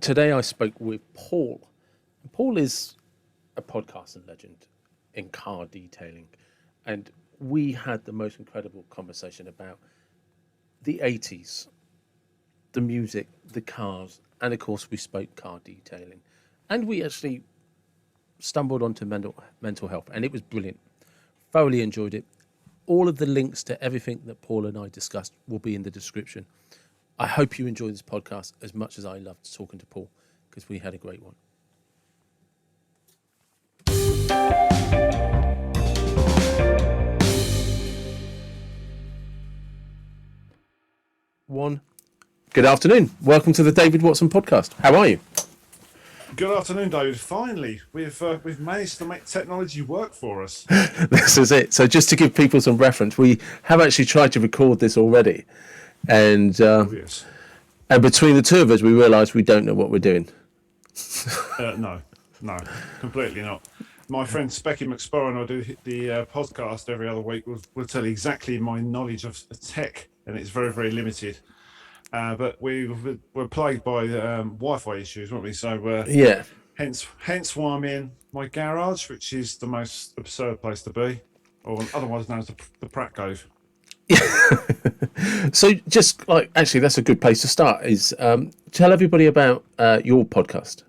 today I spoke with Paul. Paul is a podcasting legend in car detailing, and we had the most incredible conversation about the 80s, the music, the cars, and of course we spoke car detailing, and we actually stumbled onto mental health, and it was brilliant. Thoroughly enjoyed it. All of the links to everything that Paul and I discussed will be in the description. I hope you enjoy this podcast as much as I loved talking to Paul, because we had a great one. Good afternoon. Welcome to the David Watson podcast. How are you? Good afternoon, David. Finally, we've managed to make technology work for us. This is it. So just to give people some reference, we have actually tried to record this already. And Yes. And between the two of us, we realised we don't know what we're doing. No, completely not. My friend Specky McSparrow and I do the podcast every other week. Will tell you exactly my knowledge of tech, and it's very, very limited. But we're plagued by Wi-Fi issues, weren't we? So Yeah. Hence why I'm in my garage, which is the most absurd place to be, or otherwise known as the Pratt Cove. So just like, actually, that's a good place to start. Is tell everybody about your podcast.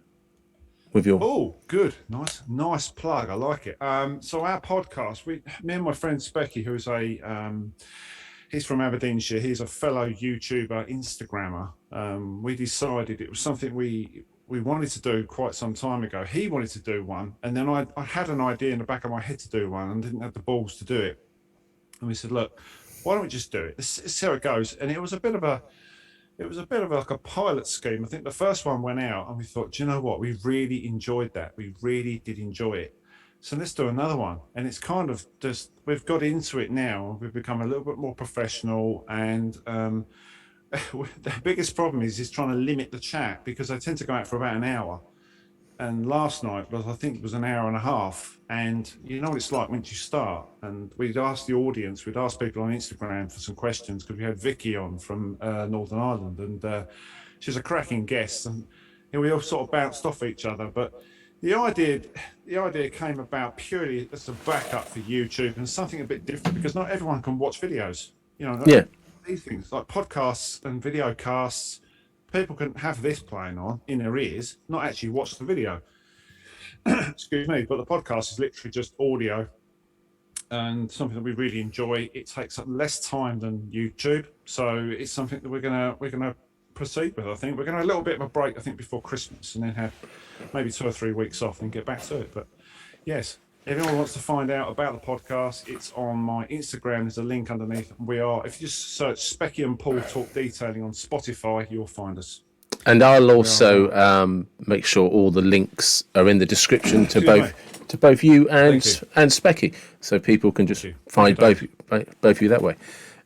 With your good, nice plug. I like it. So our podcast, me and my friend Specky, who's he's from Aberdeenshire. He's a fellow YouTuber, Instagrammer. We decided it was something we wanted to do quite some time ago. He wanted to do one, and then I had an idea in the back of my head to do one, and didn't have the balls to do it. And we said, look, why don't we just do it? Let's see how it goes. And it was a bit of like a pilot scheme. I think the first one went out, and we thought, do you know what? We really enjoyed that. We really did enjoy it. So let's do another one. And it's kind of just, we've got into it now. We've become a little bit more professional. And the biggest problem is trying to limit the chat, because I tend to go out for about an hour. And last night I think it was an hour and a half. And you know what it's like once you start. And we'd ask the audience, we'd ask people on Instagram for some questions, because we had Vicky on from Northern Ireland, and she's a cracking guest. And we all sort of bounced off each other. But the idea came about purely as a backup for YouTube, and something a bit different, because not everyone can watch videos. You know, Yeah. These things like podcasts and video casts. People can have this playing on in their ears, not actually watch the video. Excuse me, but the podcast is literally just audio, and something that we really enjoy. It takes up less time than YouTube, so it's something that we're gonna proceed with. I think we're gonna have a little bit of a break, I think, before Christmas, and then have maybe 2 or 3 weeks off and get back to it. But yes, if anyone wants to find out about the podcast, it's on my Instagram. There's a link underneath. If you just search Specky and Paul Talk Detailing on Spotify, you'll find us. And I'll also make sure all the links are in the description to both you and Specky, so people can just find both of you that way.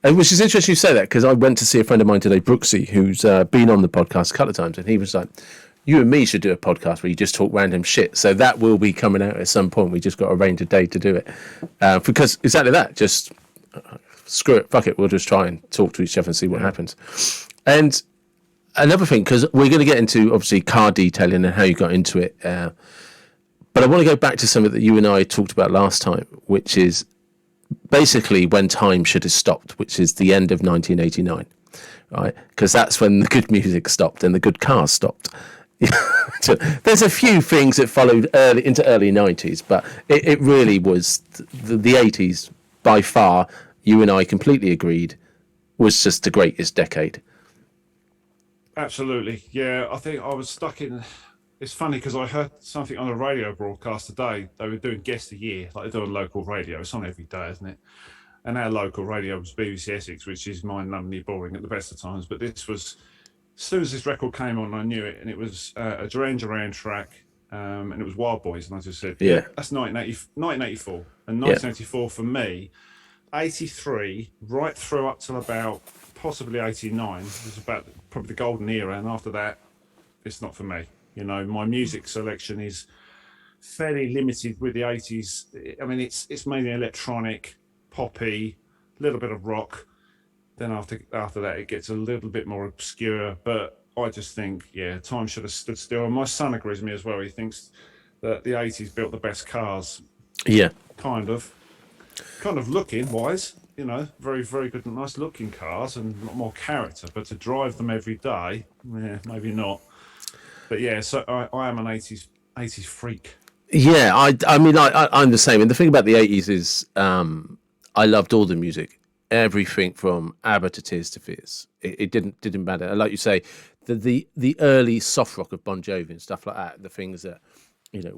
And which is interesting you say that, because I went to see a friend of mine today, Brooksy, who's been on the podcast a couple of times, and he was like, you and me should do a podcast where you just talk random shit. So that will be coming out at some point. We just got to arrange a day to do it. Because exactly that, just screw it, fuck it, we'll just try and talk to each other and see what happens. And another thing, because we're going to get into, obviously, car detailing and how you got into it. But I want to go back to something that you and I talked about last time, which is basically when time should have stopped, which is the end of 1989, right? Because that's when the good music stopped and the good cars stopped. So there's a few things that followed into early 90s, but it really was the 80s, by far, you and I completely agreed, was just the greatest decade. Absolutely. Yeah, I think I was stuck in... It's funny, because I heard something on a radio broadcast today. They were doing Guest of the Year, like they do on local radio. It's on every day, isn't it? And our local radio was BBC Essex, which is mind-numbingly boring at the best of times. But this was... As soon as this record came on, I knew it, and it was a Duran Duran track, and it was Wild Boys, and I just said, yeah, that's 1984. And 1984 for me, 83, right through up till about possibly 89, was about probably the golden era, and after that, it's not for me. You know, my music selection is fairly limited with the 80s. I mean, it's mainly electronic, poppy, a little bit of rock. Then after that, it gets a little bit more obscure. But I just think, yeah, time should have stood still. And my son agrees with me as well. He thinks that the 80s built the best cars. Yeah. Kind of looking wise, very, very good and nice looking cars and a lot more character. But to drive them every day, yeah, maybe not. But yeah, so I am an 80s freak. Yeah, I mean, I'm the same. And the thing about the 80s is I loved all the music, everything from ABBA to Tears to Fears. It didn't matter. Like you say, the early soft rock of Bon Jovi and stuff like that, the things that,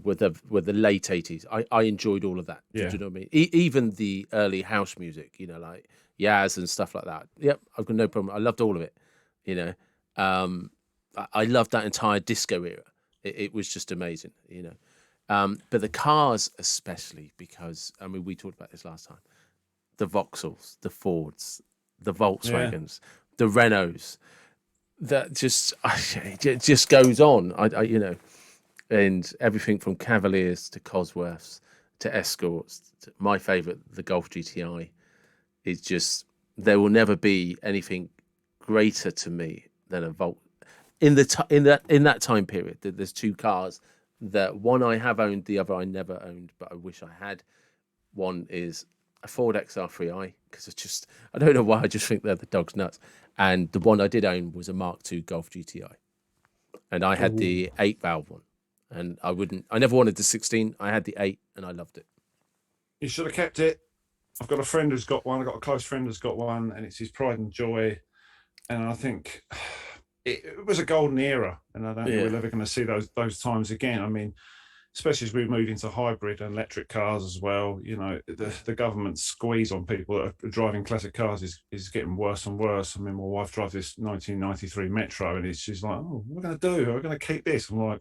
were the late 80s. I enjoyed all of that. Yeah. Do you know what I mean? Even the early house music, like Yaz and stuff like that. Yep, I've got no problem. I loved all of it. I loved that entire disco era. It was just amazing, But the cars, especially, because we talked about this last time. The Vauxhalls, the Fords, the Volkswagens, the Renaults. That it just goes on. And everything from Cavaliers to Cosworths to Escorts. To my favourite, the Golf GTI, is just, there will never be anything greater to me than a Volt. In that time period, there's two cars that one I have owned, the other I never owned, but I wish I had. One is a Ford XR3i, because I don't know why, I just think they're the dog's nuts. And the one I did own was a Mark II Golf GTI, and I had the 8-valve one. And I never wanted the 16. I had the 8 and I loved it. You should have kept it. I've got a friend who's got one. I've got a close friend who's got one, and it's his pride and joy. And I think it was a golden era, and I don't think we're ever going to see those times again. I mean, especially as we move into hybrid and electric cars as well, the government's squeeze on people that are driving classic cars is getting worse and worse. I mean, my wife drives this 1993 Metro, and she's like, "Oh, what are we going to do? Are we going to keep this?" I'm like,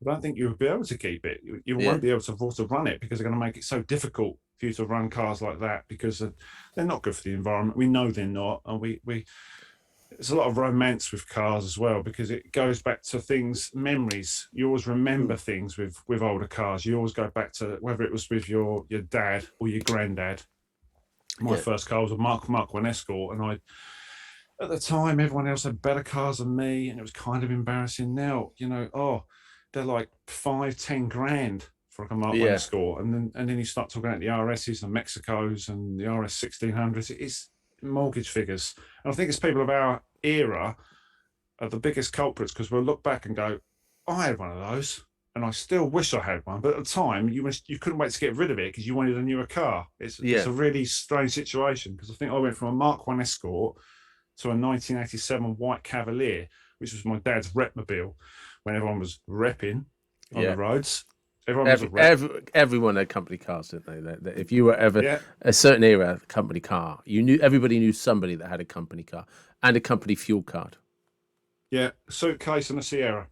I don't think you'll be able to keep it. You won't be able to run it, because they're going to make it so difficult for you to run cars like that, because they're not good for the environment. We know they're not, and there's a lot of romance with cars as well, because it goes back to things, memories. You always remember things with older cars. You always go back to whether it was with your dad or your granddad. My first car was a Mark 1 Escort, and at the time, everyone else had better cars than me, and it was kind of embarrassing. Now, they're like 5-10 grand for a Mark 1 Escort, and then you start talking about the RSs and Mexicos and the RS 1600s. It's mortgage figures, and I think it's people of our era are the biggest culprits, because we'll look back and go, I had one of those, and I still wish I had one. But at the time, you couldn't wait to get rid of it because you wanted a newer car. It's a really strange situation, because I think I went from a Mark 1 Escort to a 1987 white Cavalier, which was my dad's repmobile when everyone was repping on the roads. Everyone had company cars, didn't they? If you were ever a certain era company car, everybody knew somebody that had a company car and a company fuel card. Yeah, suitcase and a Sierra.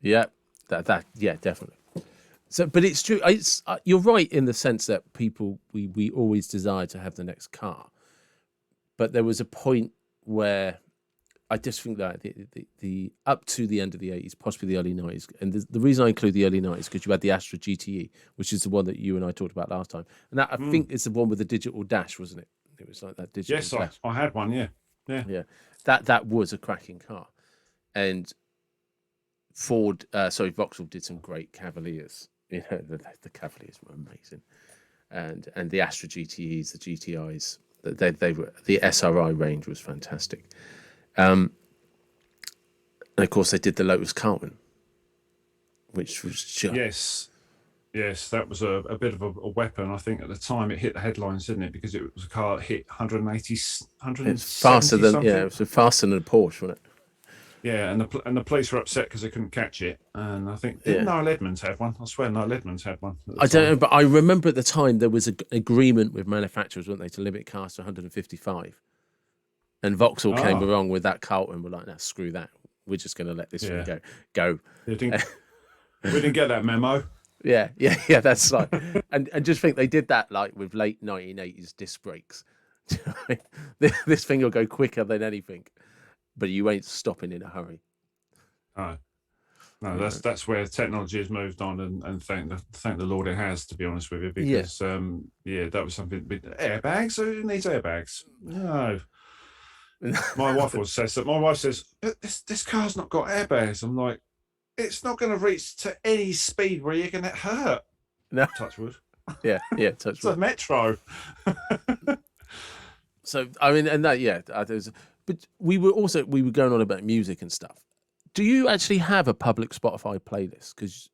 Yeah, definitely. So, but it's true. You're right in the sense that people we always desire to have the next car, but there was a point where I just think that the up to the end of the 80s, possibly the early 90s, and the reason I include the early 90s because you had the Astra GTE, which is the one that you and I talked about last time, and that I think is the one with the digital dash, wasn't it? It was like that digital dash. Yes, I had one. Yeah. That was a cracking car, and Vauxhall did some great Cavaliers. The Cavaliers were amazing, and the Astra GTEs, the GTIs, they were, the SRI range was fantastic. And of course they did the Lotus Carlton, which was just... Yes, that was a bit of a weapon. I think at the time it hit the headlines, didn't it? Because it was a car that hit 180, 170 it's faster than something. it was faster than a Porsche, wasn't it? Yeah, and the police were upset because they couldn't catch it. And I think Noel Edmonds had one. I swear Noel Edmonds had one. I don't know, but I remember at the time there was an agreement with manufacturers, weren't they, to limit cars to 155. And Vauxhall came along with that Carlton. We're like, no, screw that. We're just going to let this one go. We didn't get that memo. Yeah. That's like, and just think they did that like with late 1980s disc brakes. This thing will go quicker than anything, but you ain't stopping in a hurry. No, that's where technology has moved on, and thank the Lord it has, to be honest with you, because that was something. Airbags? Who needs airbags? No. My wife always says that. My wife says, this car's not got airbags. I'm like, it's not going to reach to any speed where you're going to get hurt. No. Touch wood. Yeah, touch It's wood. a Metro. So, I mean, and that, but we were going on about music and stuff. Do you actually have a public Spotify playlist? Because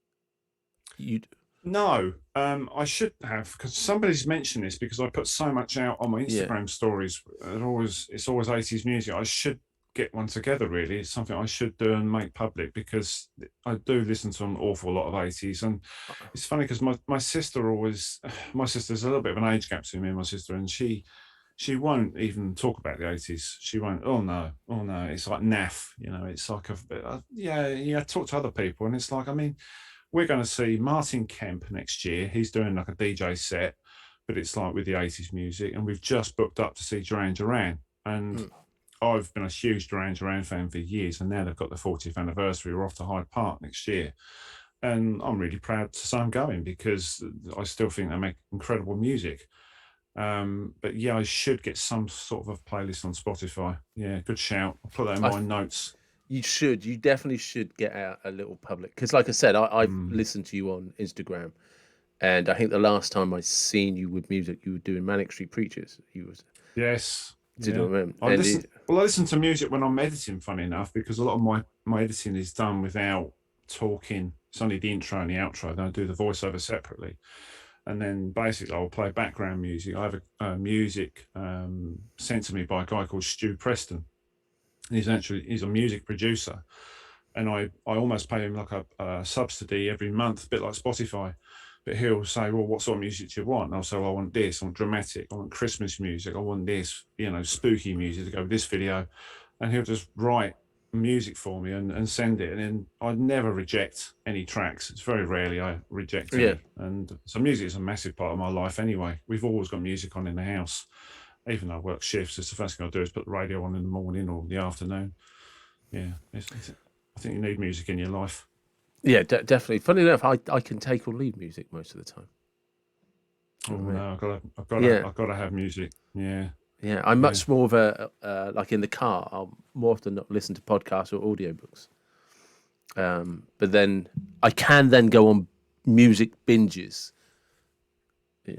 you... No, I should have, because somebody's mentioned this, because I put so much out on my Instagram stories. It's always 80s music. I should get one together, really. It's something I should do and make public, because I do listen to an awful lot of 80s. And it's funny because my sister's a little bit of an age gap between me and my sister, and she won't even talk about the 80s. She won't. Oh no, it's like naff, it's like talk to other people, and it's like, I mean, we're going to see Martin Kemp next year. He's doing like a DJ set, but it's like with the 80s music. And we've just booked up to see Duran Duran. And I've been a huge Duran Duran fan for years. And now they've got the 40th anniversary. We're off to Hyde Park next year. And I'm really proud to say I'm going, because I still think they make incredible music. But yeah, I should get some sort of a playlist on Spotify. Yeah, good shout. I'll put that in my notes. You definitely should get out a little public, because like I said, I've listened to you on Instagram, and I think the last time I seen you with music, you were doing Manic Street Preachers. Yes. Do you know what I mean? I listen to music when I'm editing, funny enough, because a lot of my editing is done without talking. It's only the intro and the outro. Then I do the voiceover separately. And then basically I'll play background music. I have a music sent to me by a guy called Stu Preston. He's a music producer, and I almost pay him like a subsidy every month, a bit like Spotify. But he'll say, well, what sort of music do you want? And I'll say, well, I want this, I want dramatic, I want Christmas music, I want this, spooky music to go with this video. And he'll just write music for me and send it. And then I never reject any tracks. It's very rarely I reject any. And so music is a massive part of my life anyway. We've always got music on in the house. Even though I work shifts, it's the first thing I do is put the radio on in the morning or the afternoon. Yeah, I think you need music in your life. Yeah, definitely. Funny enough, I can take or leave music most of the time. Oh no, I've got to have music. Yeah. Yeah, I'm much more of a like in the car. I'll more often not listen to podcasts or audiobooks. But then I can then go on music binges.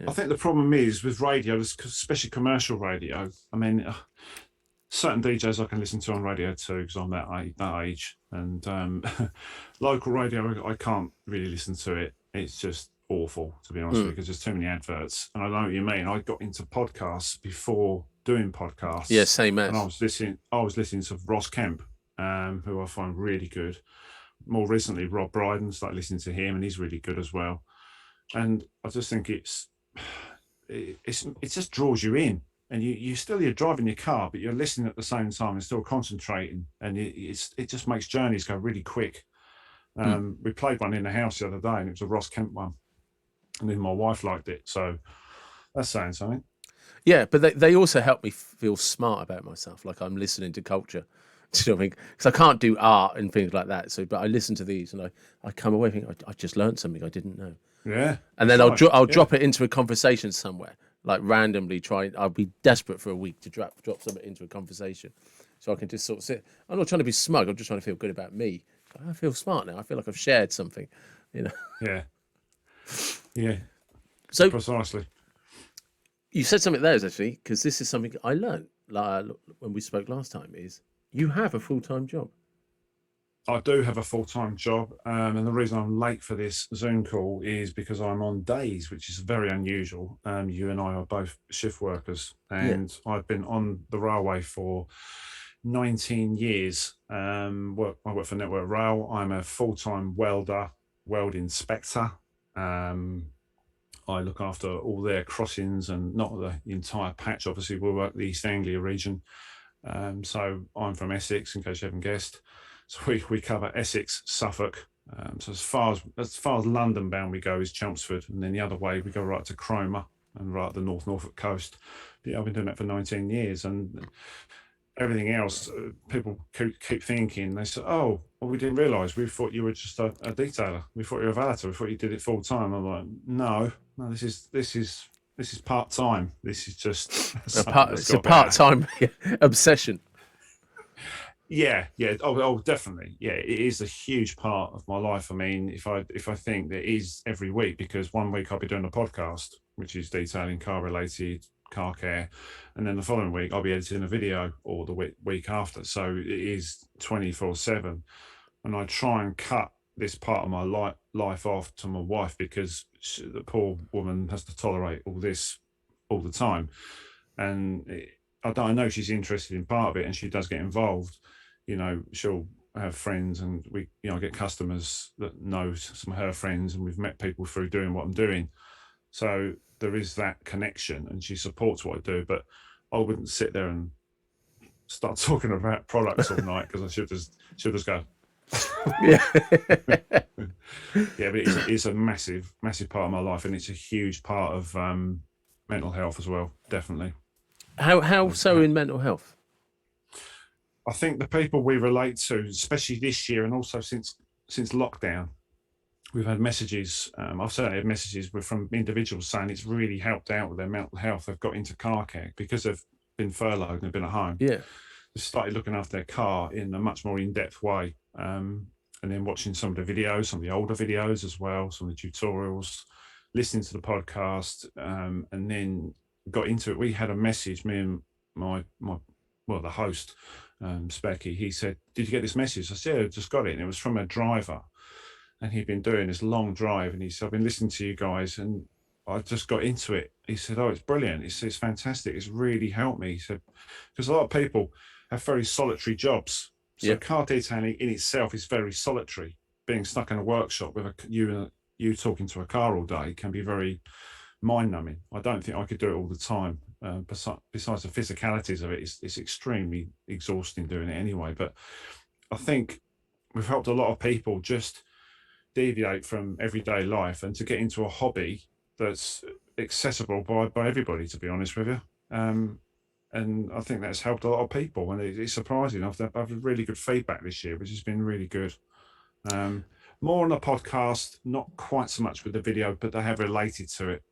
I think the problem is with radio, especially commercial radio. I mean, certain DJs I can listen to on radio too, because I'm that age. And local radio, I can't really listen to it. It's just awful, to be honest with you, because there's too many adverts. And I know what you mean. I got into podcasts before doing podcasts. Yeah, same as. And I was listening to Ross Kemp, who I find really good. More recently, Rob Brydon, started listening to him, and he's really good as well. And I just think it just draws you in, and you're driving your car, but you're listening at the same time and still concentrating, and it just makes journeys go really quick. We played one in the house the other day, and it was a Ross Kemp one, and then my wife liked it, so that's saying something. Yeah, but they also help me feel smart about myself, like I'm listening to culture. Do you know what I mean? Because I can't do art and things like that. So, but I listen to these and I come away thinking I just learned something I didn't know. Yeah. And then I'll drop it into a conversation somewhere, like randomly I'll be desperate for a week to drop something into a conversation, so I can just sort of sit. I'm not trying to be smug. I'm just trying to feel good about me. I feel smart now. I feel like I've shared something, Yeah. Yeah. So precisely. You said something there, actually, because this is something I learned when we spoke last time. Is you have a full-time job. I do have a full-time job, and the reason I'm late for this Zoom call is because I'm on days, which is very unusual. You and I are both shift workers, and I've been on the railway for 19 years. I work for Network Rail. I'm a full-time weld inspector. I look after all their crossings, and not the entire patch. Obviously, we work the East Anglia region. So I'm from Essex, in case you haven't guessed. So we cover Essex, Suffolk. So as far as London bound we go is Chelmsford, and then the other way we go right to Cromer and right at the Norfolk coast. But yeah, I've been doing that for 19 years, and everything else, people keep thinking, they say, oh, well, we didn't realise. We thought you were just a detailer. We thought you were a valeter. We thought you did it full time. I'm like, no, this is part time. This is just it's a part time obsession. Yeah, yeah. Oh, definitely. Yeah, it is a huge part of my life. I mean, if I think that is every week, because one week I'll be doing a podcast, which is detailing car related car care, and then the following week I'll be editing a video, or the week after. So it is 24/7, and I try and cut this part of my life off to my wife, because the poor woman has to tolerate all this all the time, and I know she's interested in part of it, and she does get involved. She'll have friends, and I get customers that know some of her friends, and we've met people through doing what I'm doing. So there is that connection, and she supports what I do. But I wouldn't sit there and start talking about products all night, because I should just go. Yeah. Yeah, but it's a massive, massive part of my life, and it's a huge part of mental health as well. Definitely. How so in mental health? I think the people we relate to, especially this year, and also since lockdown, we've had messages. I've certainly had messages from individuals saying it's really helped out with their mental health. They've got into car care because they've been furloughed and they've been at home. Yeah. They've started looking after their car in a much more in-depth way. And then watching some of the videos, some of the older videos as well, some of the tutorials, listening to the podcast, and then got into it. We had a message, me and the host, Specky. He said, "Did you get this message?" I said, "Yeah, I just got it." And it was from a driver, and he'd been doing this long drive, and he said, "I've been listening to you guys, and I just got into it." He said, "Oh, it's brilliant. It's fantastic. It's really helped me." He said, because a lot of people have very solitary jobs. So car detailing in itself is very solitary. Being stuck in a workshop with you talking to a car all day can be very mind-numbing. I don't think I could do it all the time. Besides the physicalities of it, it's extremely exhausting doing it anyway. But I think we've helped a lot of people just deviate from everyday life and to get into a hobby that's accessible by everybody, to be honest with you. And I think that's helped a lot of people, and it's surprising. I've had really good feedback this year, which has been really good. More on the podcast, not quite so much with the video, but they have related to it,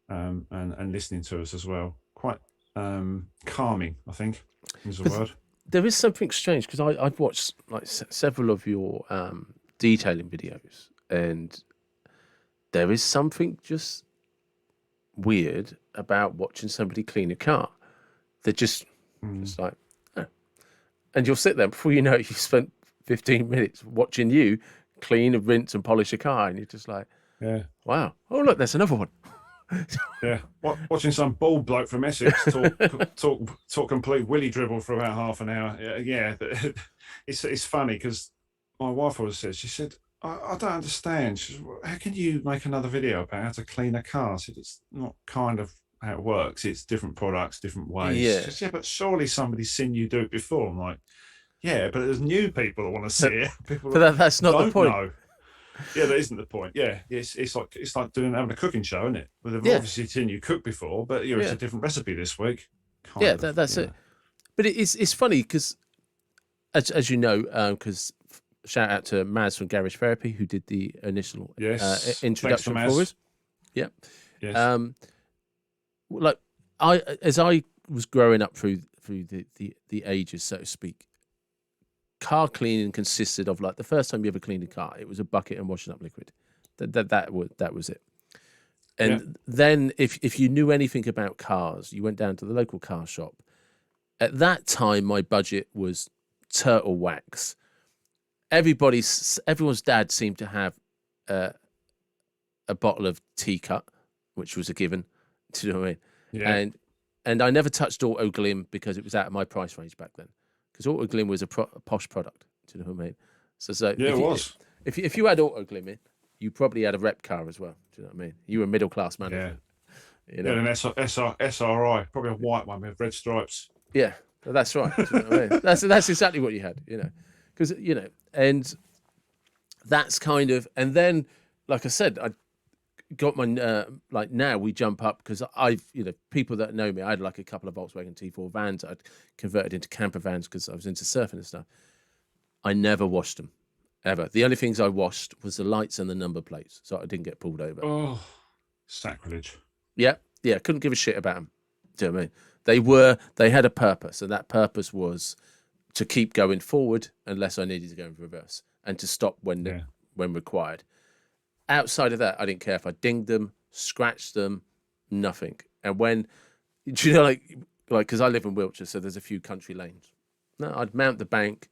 and listening to us as well. Quite calming, I think, is the word. There is something strange, because I've watched like several of your detailing videos, and there is something just weird about watching somebody clean a car. They're just like, oh. And you'll sit there, before you know it, you spent 15 minutes watching you clean and rinse and polish a car, and you're just like, yeah, wow, oh look, there's another one. Yeah, watching some bald bloke from Essex talk complete willy dribble for about half an hour. Yeah, it's funny, because my wife always says, she said, I don't understand. She said, how can you make another video about how to clean a car? I said, it's not kind of how it works. It's different products, different ways. Yeah. She said, yeah, but surely somebody's seen you do it before. I'm like, yeah, but there's new people that want to see it. People But that's not the point. Know. Yeah, that isn't the point. Yeah, it's like having a cooking show, isn't it? Well, they've obviously seen you cook before, but it's a different recipe this week. That's it. But it's funny, because as you know, because shout out to Maz from Garage Therapy, who did the initial introduction for us. Yeah. Yes. Like as I was growing up through the ages, so to speak, car cleaning consisted of, like, the first time you ever cleaned a car, it was a bucket and washing up liquid. That was it. And then if you knew anything about cars, you went down to the local car shop. At that time, my budget was turtle wax. Everyone's dad seemed to have a bottle of T-Cut, which was a given. Do you know what I mean? Yeah. And I never touched Auto Glim, because it was out of my price range back then. Because Auto Glim was a posh product. Do you know what I mean? So yeah, it was. If you had Auto Glim in, you probably had a rep car as well. Do you know what I mean? You were a middle class man. Yeah. You know? Yeah, an SRI, probably a white one with red stripes. Yeah, that's right. Do you know what I mean? That's exactly what you had. Because and that's kind of, and then, like I said, I got my like, now we jump up, because I've people that know me, I had like a couple of Volkswagen T4 vans I'd converted into camper vans because I was into surfing and stuff. I never washed them, ever. The only things I washed was the lights and the number plates, so I didn't get pulled over. Oh, sacrilege. Yeah, couldn't give a shit about them. Do you know what I mean? They had a purpose, and that purpose was to keep going forward unless I needed to go in reverse, and to stop when required. Outside of that, I didn't care if I dinged them, scratched them, nothing. And when, do you know, like because I live in Wiltshire, so there's a few country lanes. No, I'd mount the bank,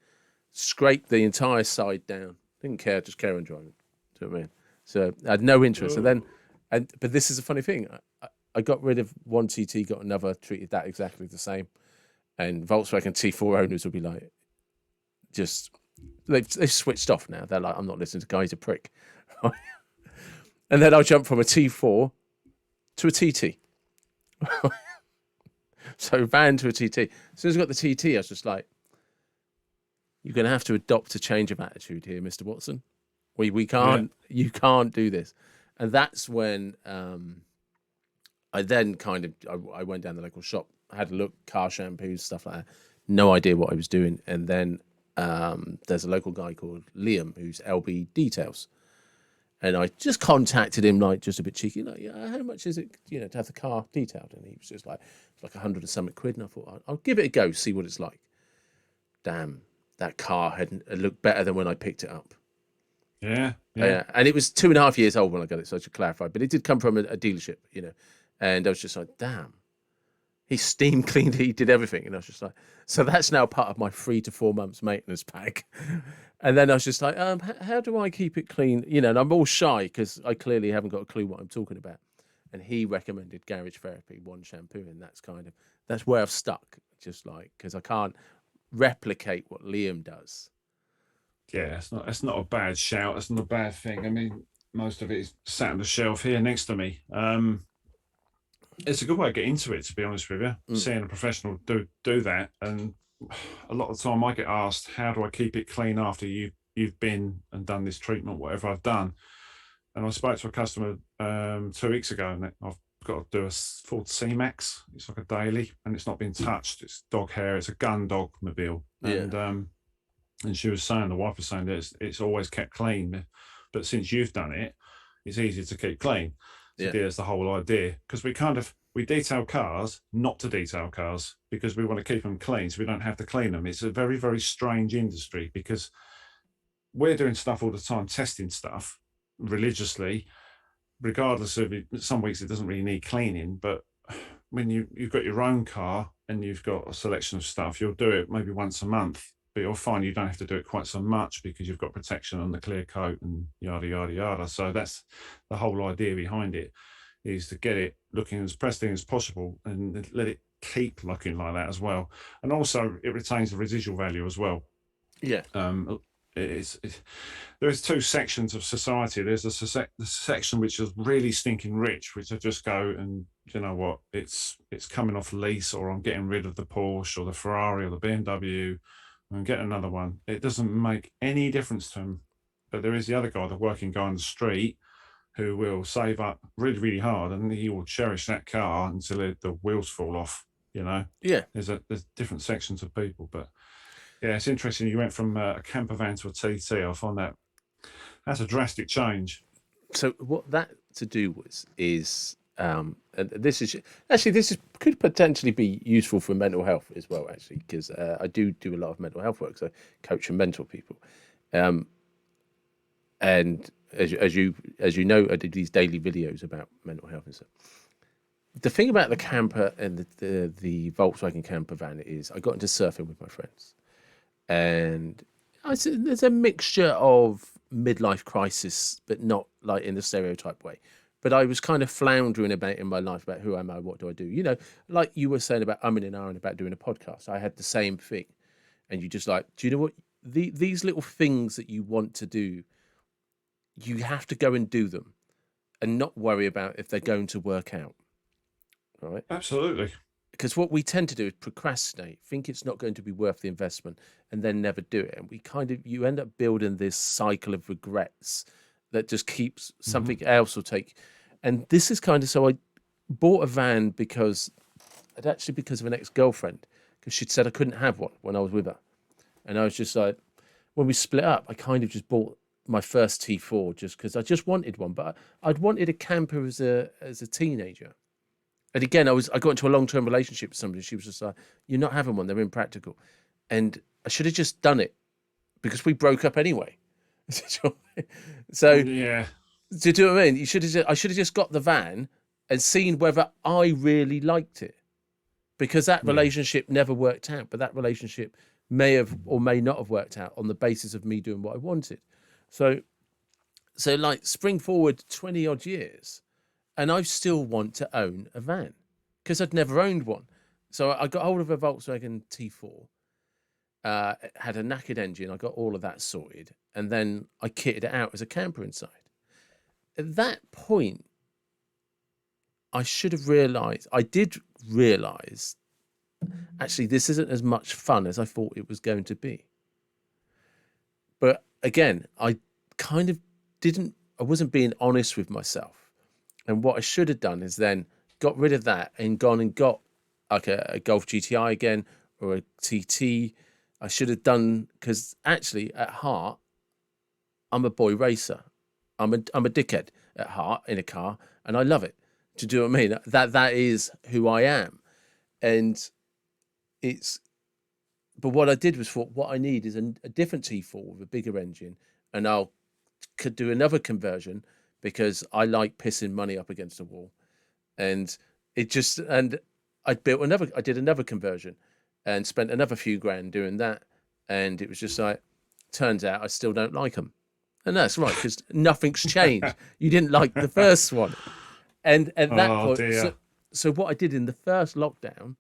scrape the entire side down. Didn't care, just carry on driving. Do you know what I mean? So I had no interest. But this is a funny thing. I got rid of one TT, got another, treated that exactly the same. And Volkswagen T4 owners will be like, they've switched off now. They're like, I'm not listening to guys, a prick. And then I'll jump from a T4 to a TT. So van to a TT. As soon as I got the TT, I was just like, you're going to have to adopt a change of attitude here, Mr. Watson. We can't, you can't do this. And that's when I then I went down the local shop, had a look, car shampoos, stuff like that. No idea what I was doing. And then there's a local guy called Liam, who's LB Details. And I just contacted him, like, just a bit cheeky, like, yeah, how much is it, to have the car detailed? And he was just like, it's like 100 or something quid. And I thought, I'll give it a go, see what it's like. Damn, that car had looked better than when I picked it up. Yeah. And it was 2.5 years old when I got it, so I should clarify. But it did come from a dealership, And I was just like, damn. He steam cleaned it, he did everything. And I was just like, so that's now part of my 3 to 4 months maintenance pack. And then I was just like, how do I keep it clean? And I'm all shy because I clearly haven't got a clue what I'm talking about. And he recommended Garage Therapy, one shampoo. And that's where I've stuck, just like, because I can't replicate what Liam does. Yeah, it's not a bad shout. It's not a bad thing. I mean, most of it is sat on the shelf here next to me. It's a good way to get into it, to be honest with you. Seeing a professional do that, and a lot of the time I get asked, how do I keep it clean after you've been and done this treatment, whatever I've done. And I spoke to a customer 2 weeks ago, and I've got to do a Ford C-Max. It's like a daily, and it's not been touched. It's dog hair. It's a gun dog mobile. And she was saying, the wife was saying that it's always kept clean, but since you've done it, it's easier to keep clean. So there's the whole idea, because we detail cars not to detail cars, because we want to keep them clean so we don't have to clean them. It's a very, very strange industry, because we're doing stuff all the time, testing stuff religiously, regardless of it. Some weeks it doesn't really need cleaning, but when you've got your own car and you've got a selection of stuff, you'll do it maybe once a month, but you'll find you don't have to do it quite so much because you've got protection on the clear coat and yada, yada, yada. So that's the whole idea behind it, is to get it looking as pristine as possible and let it keep looking like that as well. And also it retains the residual value as well. Yeah. There's two sections of society. There's the section which is really stinking rich, which I just go and, you know what, it's coming off lease, or I'm getting rid of the Porsche or the Ferrari or the BMW and get another one. It doesn't make any difference to them. But there is the other guy, the working guy on the street, who will save up really, really hard, and he will cherish that car until the wheels fall off. Yeah. There's different sections of people, but yeah, it's interesting. You went from a camper van to a TT. I find that's a drastic change. So what that to do is and this could potentially be useful for mental health as well, actually, because I do a lot of mental health work, so coach and mentor people, and as you know, I did these daily videos about mental health and stuff. The thing about the camper and the Volkswagen camper van is, I got into surfing with my friends, and there's a mixture of midlife crisis, but not like in the stereotype way. But I was kind of floundering about in my life about who am I, what do I do? Like you were saying about umming and ahhing about doing a podcast. I had the same thing. And you just like, do you know what? These little things that you want to do, you have to go and do them and not worry about if they're going to work out. All right? Absolutely. Because what we tend to do is procrastinate, think it's not going to be worth the investment, and then never do it. And you end up building this cycle of regrets that just keeps something else will take. And this is kind of, so I bought a van because of an ex-girlfriend, because she'd said I couldn't have one when I was with her. And I was just like, when we split up, I kind of just bought my first T4 just because I just wanted one. But I'd wanted a camper as a teenager. And again, I got into a long-term relationship with somebody. She was just like, you're not having one. They're impractical. And I should have just done it because we broke up anyway. So Yeah. do you know what I mean? I should have just got the van and seen whether I really liked it, because that relationship never worked out. But that relationship may have or may not have worked out on the basis of me doing what I wanted. So like spring forward 20 odd years, and I still want to own a van because I'd never owned one. So I got hold of a Volkswagen T4. It had a knackered engine. I got all of that sorted, and then I kitted it out as a camper inside. At that point, I did realise, actually, this isn't as much fun as I thought it was going to be. But again, I wasn't being honest with myself. And what I should have done is then got rid of that and gone and got like a Golf GTI again, or a TT. I should have done, because actually at heart, I'm a boy racer. I'm a dickhead at heart in a car, and I love it. Do you know what I mean? That is who I am. But what I did was thought, what I need is a different T4 with a bigger engine, and could do another conversion because I like pissing money up against the wall. And I did another conversion and spent another few grand doing that. And it was just like, turns out I still don't like them. And that's right, because nothing's changed. You didn't like the first one. And at that point, so what I did in the first lockdown,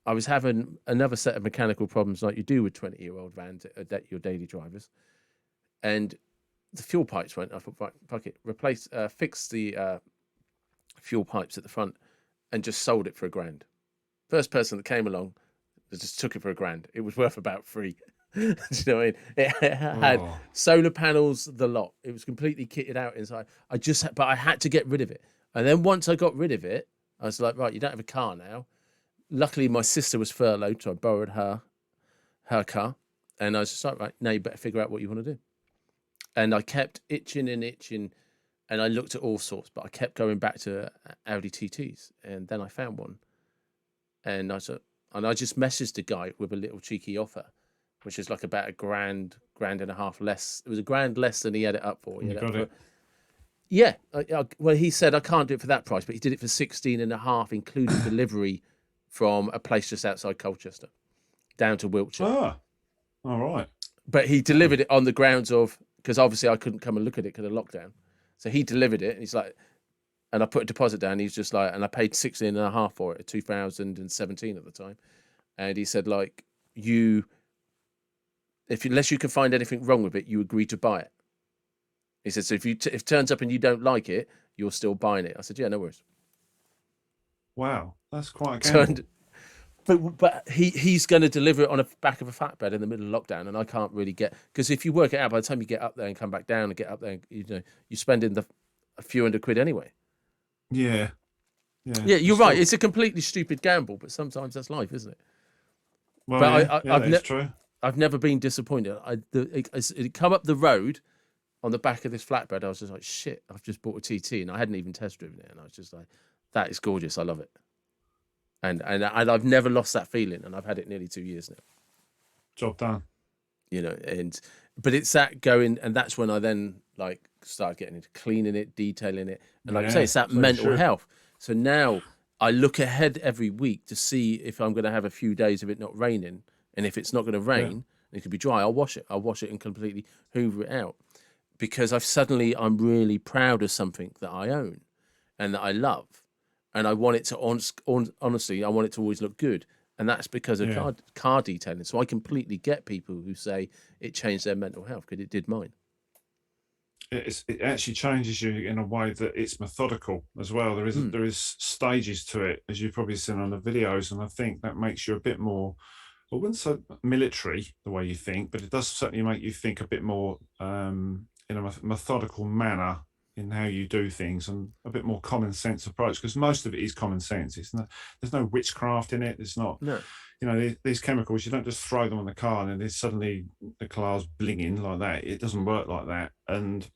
I was having another set of mechanical problems like you do with 20-year-old vans, your daily drivers. And the fuel pipes went. I thought, right, fuck it, fix the fuel pipes at the front, and just sold it for £1,000. First person that came along, just took it for £1,000. It was worth about £3. Do you know what I mean? It had solar panels, the lot. It was completely kitted out inside. But I had to get rid of it. And then once I got rid of it, I was like, right, you don't have a car now. Luckily, my sister was furloughed, so I borrowed her car. And I was just like, right, now you better figure out what you want to do. And I kept itching, and I looked at all sorts, but I kept going back to Audi TTs. And then I found one. And I just messaged the guy with a little cheeky offer, which is like about £1.5 grand less. It was £1 less than he had it up for. You got it? Yeah. Well, he said I can't do it for that price, but he did it for 16.5, including delivery from a place just outside Colchester down to Wiltshire. Ah, all right. But he delivered it on the grounds of, because obviously I couldn't come and look at it because of lockdown. So he delivered it, and he's like, and I put a deposit down. He's just like, and I paid 16.5 for it, 2017 at the time. And he said, like, unless you can find anything wrong with it, you agree to buy it. He said, so if it turns up and you don't like it, you're still buying it. I said, yeah, no worries. Wow, that's quite a gamble. But he's going to deliver it on the back of a flatbed in the middle of lockdown, and I can't really because if you work it out, by the time you get up there and come back down and get up there, you're spending a few £100 anyway. Yeah, you're right. It's a completely stupid gamble, but sometimes that's life, isn't it? Well, but that's true. I've never been disappointed. It come up the road on the back of this flatbed. I was just like, shit, I've just bought a TT, and I hadn't even test driven it, and I was just like, that is gorgeous. I love it. And I've never lost that feeling, and I've had it nearly 2 years now. Job done. But it's that going, and that's when I then like started getting into cleaning it, detailing it, and like I say, it's that mental health. So now I look ahead every week to see if I'm going to have a few days of it not raining, and if it's not going to rain, and it could be dry, I'll wash it. I'll wash it and completely hoover it out, because I'm really proud of something that I own and that I love. And I want it to, honestly, I want it to always look good. And that's because of car detailing. So I completely get people who say it changed their mental health, because it did mine. It actually changes you in a way that it's methodical as well. There is stages to it, as you've probably seen on the videos. And I think that makes you a bit more, I wouldn't say military the way you think, but it does certainly make you think a bit more in a methodical manner in how you do things, and a bit more common sense approach, because most of it is common sense. There's no witchcraft in it. There's not, these chemicals, you don't just throw them on the car and then there's suddenly the car's blinging like that. It doesn't work like that. And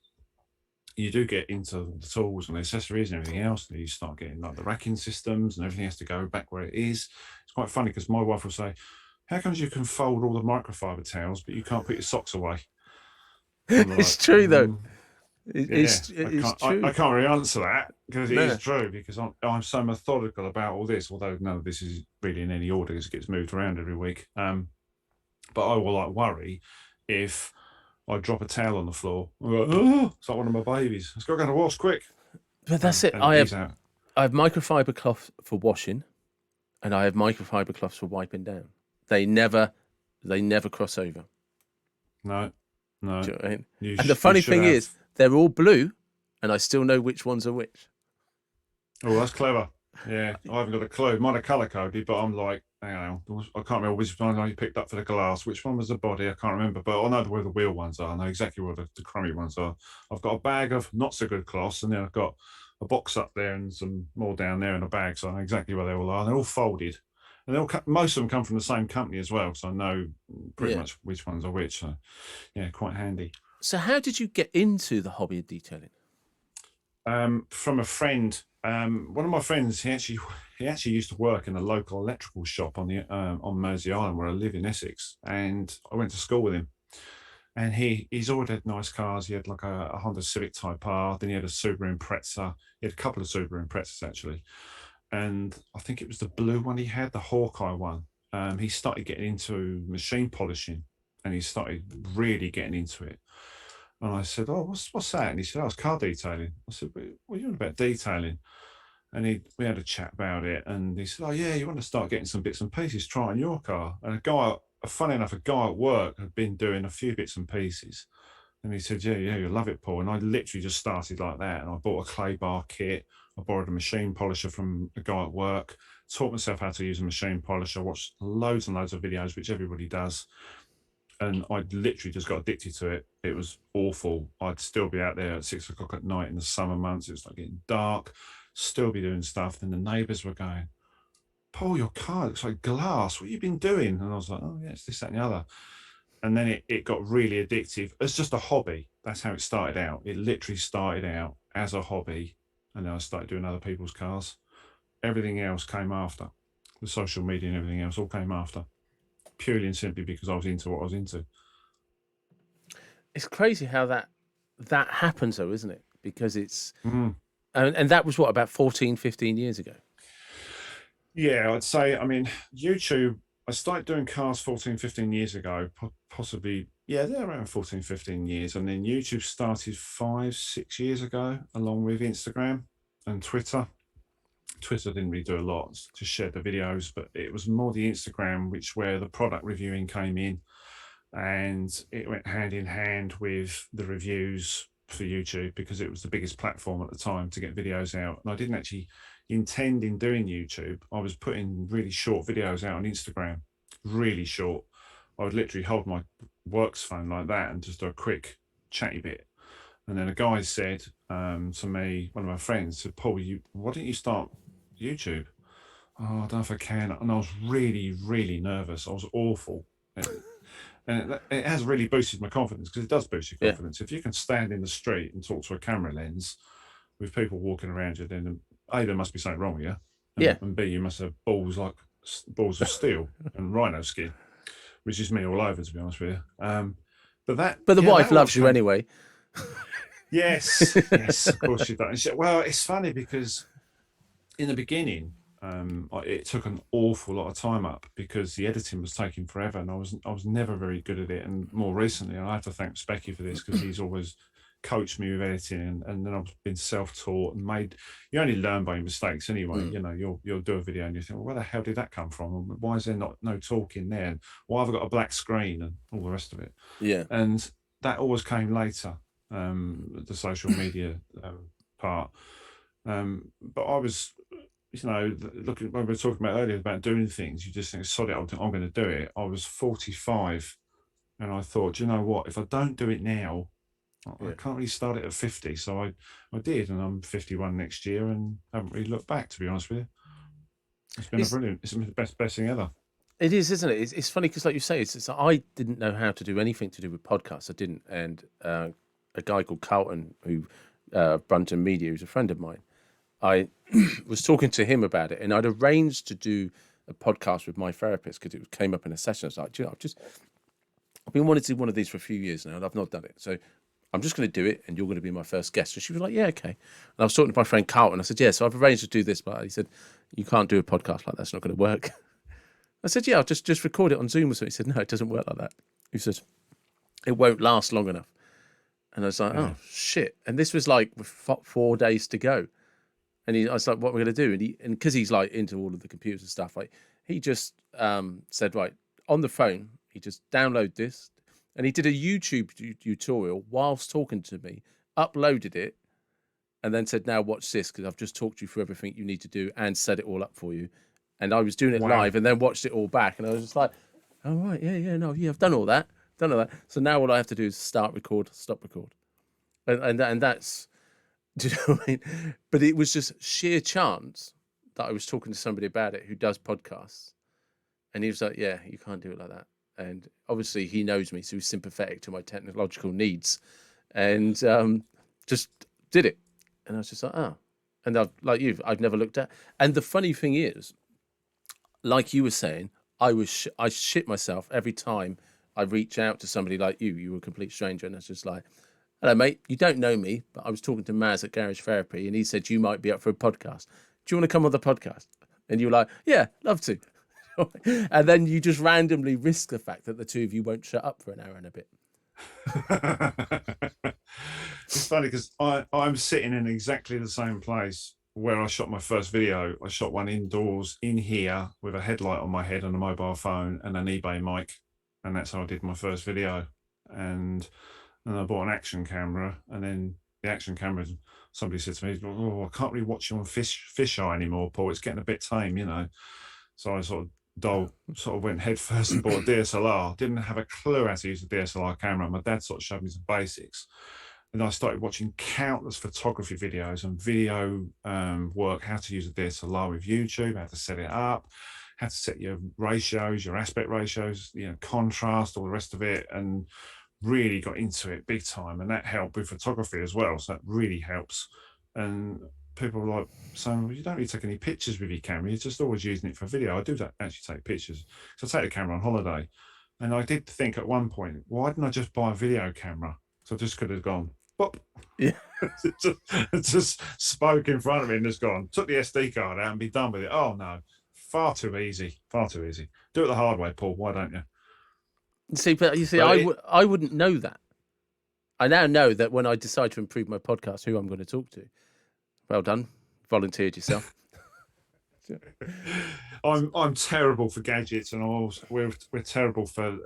you do get into the tools and the accessories and everything else, and you start getting like the racking systems, and everything has to go back where it is. It's quite funny, because my wife will say, how comes you can fold all the microfiber towels, but you can't put your socks away? I'm like, It's true though. yeah, It's true. I can't really answer that because it is No. true because I'm so methodical about all this. Although none of this is really in any order because it gets moved around every week. But I will like worry if I drop a towel on the floor. I'm like, oh, it's like one of my babies. It's got to go to wash quick. But that's it. And he's out. I have microfiber cloth for washing, and I have microfiber cloths for wiping down. They never cross over. No. Do you know what I mean? And the funny thing is, they're all blue, and I still know which ones are which. Oh, that's clever. Yeah, I haven't got a clue. Mine are colour coded, but I'm like, hang on, I can't remember which one I picked up for the glass. Which one was the body? I can't remember, but I know where the wheel ones are. I know exactly where the crummy ones are. I've got a bag of not so good cloths, and then I've got a box up there and some more down there in a bag, so I know exactly where they all are. They're all folded, and most of them come from the same company as well, so I know pretty much which ones are which. So, yeah, quite handy. So, how did you get into the hobby of detailing? From a friend. One of my friends, he actually used to work in a local electrical shop on Mersey Island, where I live in Essex, and I went to school with him. And he's always had nice cars. He had like a Honda Civic Type R, then he had a Subaru Impreza. He had a couple of Subaru Imprezas actually, and I think it was the blue one he had, the Hawkeye one. He started getting into machine polishing, and he started really getting into it. And I said, "Oh, what's that?" And he said, "Oh, it's car detailing." I said, "What are you on about detailing?" And we had a chat about it, and he said, "Oh yeah, you want to start getting some bits and pieces, trying your car." And funny enough, a guy at work had been doing a few bits and pieces, and he said, "Yeah, you'll love it, Paul." And I literally just started like that, and I bought a clay bar kit. I borrowed a machine polisher from a guy at work, taught myself how to use a machine polisher, watched loads and loads of videos, which everybody does. And I literally just got addicted to it. It was awful. I'd still be out there at 6 o'clock at night in the summer months. It was like getting dark, still be doing stuff. Then the neighbours were going, "Paul, your car looks like glass. What have you been doing?" And I was like, "Oh, yeah, it's this, that, and the other." And then it got really addictive. It's just a hobby. That's how it started out. It literally started out as a hobby. And then I started doing other people's cars. Everything else came after. The social media and everything else all came after. Purely and simply because I was into what I was into. It's crazy how that happens though, isn't it? Because it's and that was what, about 14, 15 years ago. Yeah, I'd say, I mean, YouTube, I started doing cars 14, 15 years ago, possibly, yeah, they're around 14, 15 years. And then YouTube started 5, 6 years ago, along with Instagram and Twitter. Twitter didn't really do a lot to share the videos, but it was more the Instagram, where the product reviewing came in, and it went hand in hand with the reviews for YouTube because it was the biggest platform at the time to get videos out. And I didn't actually intend in doing YouTube. I was putting really short videos out on Instagram, really short. I would literally hold my works phone like that and just do a quick chatty bit. And then a guy said to me, one of my friends said, "Paul, why don't you start YouTube?" "Oh, I don't know if I can." And I was really, really nervous. I was awful. And it has really boosted my confidence, because it does boost your confidence. If you can stand in the street and talk to a camera lens with people walking around you, then A, there must be something wrong with you. And B, you must have balls of steel and rhino skin, which is me all over, to be honest with you. But the wife loves you anyway. Yes, of course she does. Well, it's funny because in the beginning, it took an awful lot of time up because the editing was taking forever, and I was never very good at it. And more recently, I have to thank Specky for this, because he's always coached me with editing, and then I've been self-taught and you only learn by your mistakes anyway. You know, you'll do a video and you think, well, where the hell did that come from? Why is there no talking there? And why have I got a black screen and all the rest of it? Yeah. And that always came later, the social media part. But I was, looking, when we were talking about earlier about doing things, you just think, sod it, I'm going to do it. I was 45, and I thought, do you know what? If I don't do it now, I can't really start it at 50. So I did, and I'm 51 next year, and haven't really looked back, to be honest with you. It's been brilliant. It's been the best thing ever. It is, isn't it? It's funny because, like you say, I didn't know how to do anything to do with podcasts. I didn't, and a guy called Carlton, who Brunton Media, who's a friend of mine, I was talking to him about it, and I'd arranged to do a podcast with my therapist because it came up in a session. I was like, I've been wanting to do one of these for a few years now, and I've not done it. So I'm just going to do it, and you're going to be my first guest. So she was like, yeah, okay. And I was talking to my friend Carlton. I said, yeah, so I've arranged to do this, but he said, you can't do a podcast like that. It's not going to work. I said, yeah, I'll just record it on Zoom or something. He said, no, it doesn't work like that. He says, it won't last long enough. And I was like, oh, shit. And this was like 4 days to go. And I was like, what are we going to do? And because he's like into all of the computers and stuff, like he just said, right, on the phone, he just download this. And he did a YouTube tutorial whilst talking to me, uploaded it, and then said, now watch this, because I've just talked you through everything you need to do and set it all up for you. And I was doing it live and then watched it all back. And I was just like, oh, right, yeah, I've done all that. So now all I have to do is start record, stop record. And that's, do you know what I mean? But it was just sheer chance that I was talking to somebody about it who does podcasts. And he was like, yeah, you can't do it like that. And obviously he knows me, so he's sympathetic to my technological needs. And just did it. And I was just like, oh. And I've never looked at. And the funny thing is, like you were saying, I shit myself every time I reach out to somebody like you. You were a complete stranger, and it's just like, hello, mate. You don't know me, but I was talking to Maz at Garage Therapy, and he said you might be up for a podcast. Do you want to come on the podcast? And you were like, yeah, love to. And then you just randomly risk the fact that the two of you won't shut up for an hour and a bit. It's funny because I'm sitting in exactly the same place where I shot my first video. I shot one indoors in here with a headlight on my head and a mobile phone and an eBay mic. And that's how I did my first video. And then I bought an action camera, and then the action camera, somebody said to me, oh, I can't really watch you on fisheye anymore, Paul. It's getting a bit tame, you know. So I sort of went head first and bought a DSLR. Didn't have a clue how to use a DSLR camera. My dad sort of showed me some basics. And I started watching countless photography videos and video work, how to use a DSLR with YouTube, how to set it up, how to set your ratios, your aspect ratios, you know, contrast, all the rest of it, and really got into it big time. And that helped with photography as well. So that really helps. And people were like saying, well, you don't really take any pictures with your camera. You're just always using it for video. I do actually take pictures. So I take the camera on holiday. And I did think at one point, why didn't I just buy a video camera? So I just could have gone, pop. Yeah. it just spoke in front of me and just gone, took the SD card out and be done with it. Oh, no. Far too easy. Far too easy. Do it the hard way, Paul. Why don't you? I wouldn't know that. I now know that when I decide to improve my podcast, who I'm going to talk to. Well done. Volunteered yourself. I'm terrible for gadgets, and we're terrible for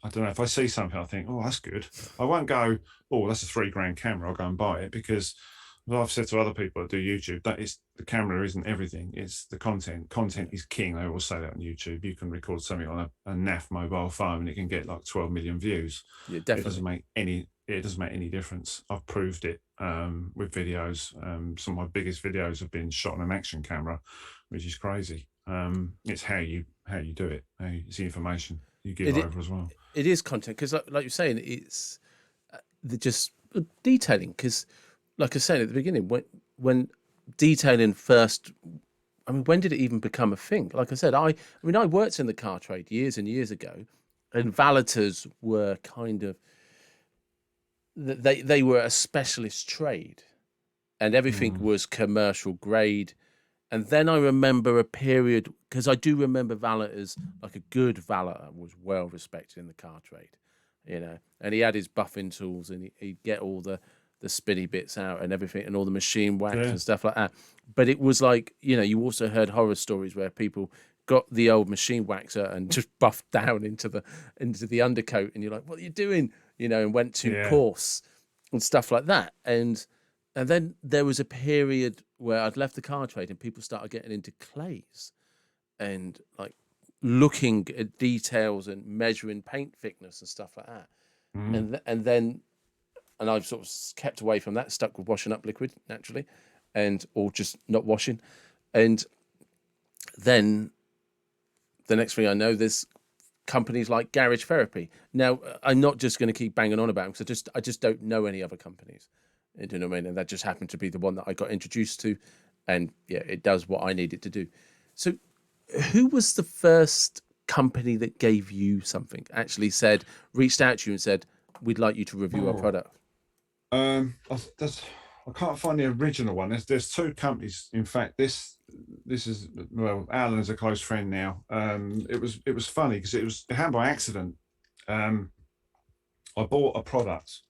I don't know, if I see something I think, oh, that's good, I won't go, oh, that's a $3,000 camera, I'll go and buy it, because I've said to other people that do YouTube, that is, the camera isn't everything, it's the content. Content is king. They always say that on YouTube. You can record something on a NAF mobile phone and it can get like 12 million views. Yeah, definitely. It doesn't make any difference. I've proved it with videos. Some of my biggest videos have been shot on an action camera, which is crazy. It's how you do it. It's the information you give over as well. It is content, because like you're saying, it's just detailing, because like I said at the beginning, when detailing first, I mean, when did it even become a thing? Like I said, I worked in the car trade years and years ago, and valeters were kind of, they were a specialist trade, and everything was commercial grade. And then I remember a period, because I do remember valeters, like a good valeter was well respected in the car trade, you know, and he had his buffing tools, and he'd get all the spinny bits out and everything, and all the machine wax and stuff like that. But it was like, you know, you also heard horror stories where people got the old machine waxer and just buffed down into the undercoat, and you're like, what are you doing? You know, and went too coarse and stuff like that. And then there was a period where I'd left the car trade and people started getting into clays and like looking at details and measuring paint thickness and stuff like that. And I've sort of kept away from that, stuck with washing up liquid naturally, or just not washing. And then the next thing I know, there's companies like Garage Therapy. Now, I'm not just going to keep banging on about them, because I just don't know any other companies. Do you know what I mean? And that just happened to be the one that I got introduced to. And yeah, it does what I need it to do. So who was the first company that gave you something? Actually reached out to you and said, "We'd like you to review our product." I can't find the original one. There's two companies. In fact, this is, well, Alan is a close friend now. It was funny because it happened by accident. I bought a product.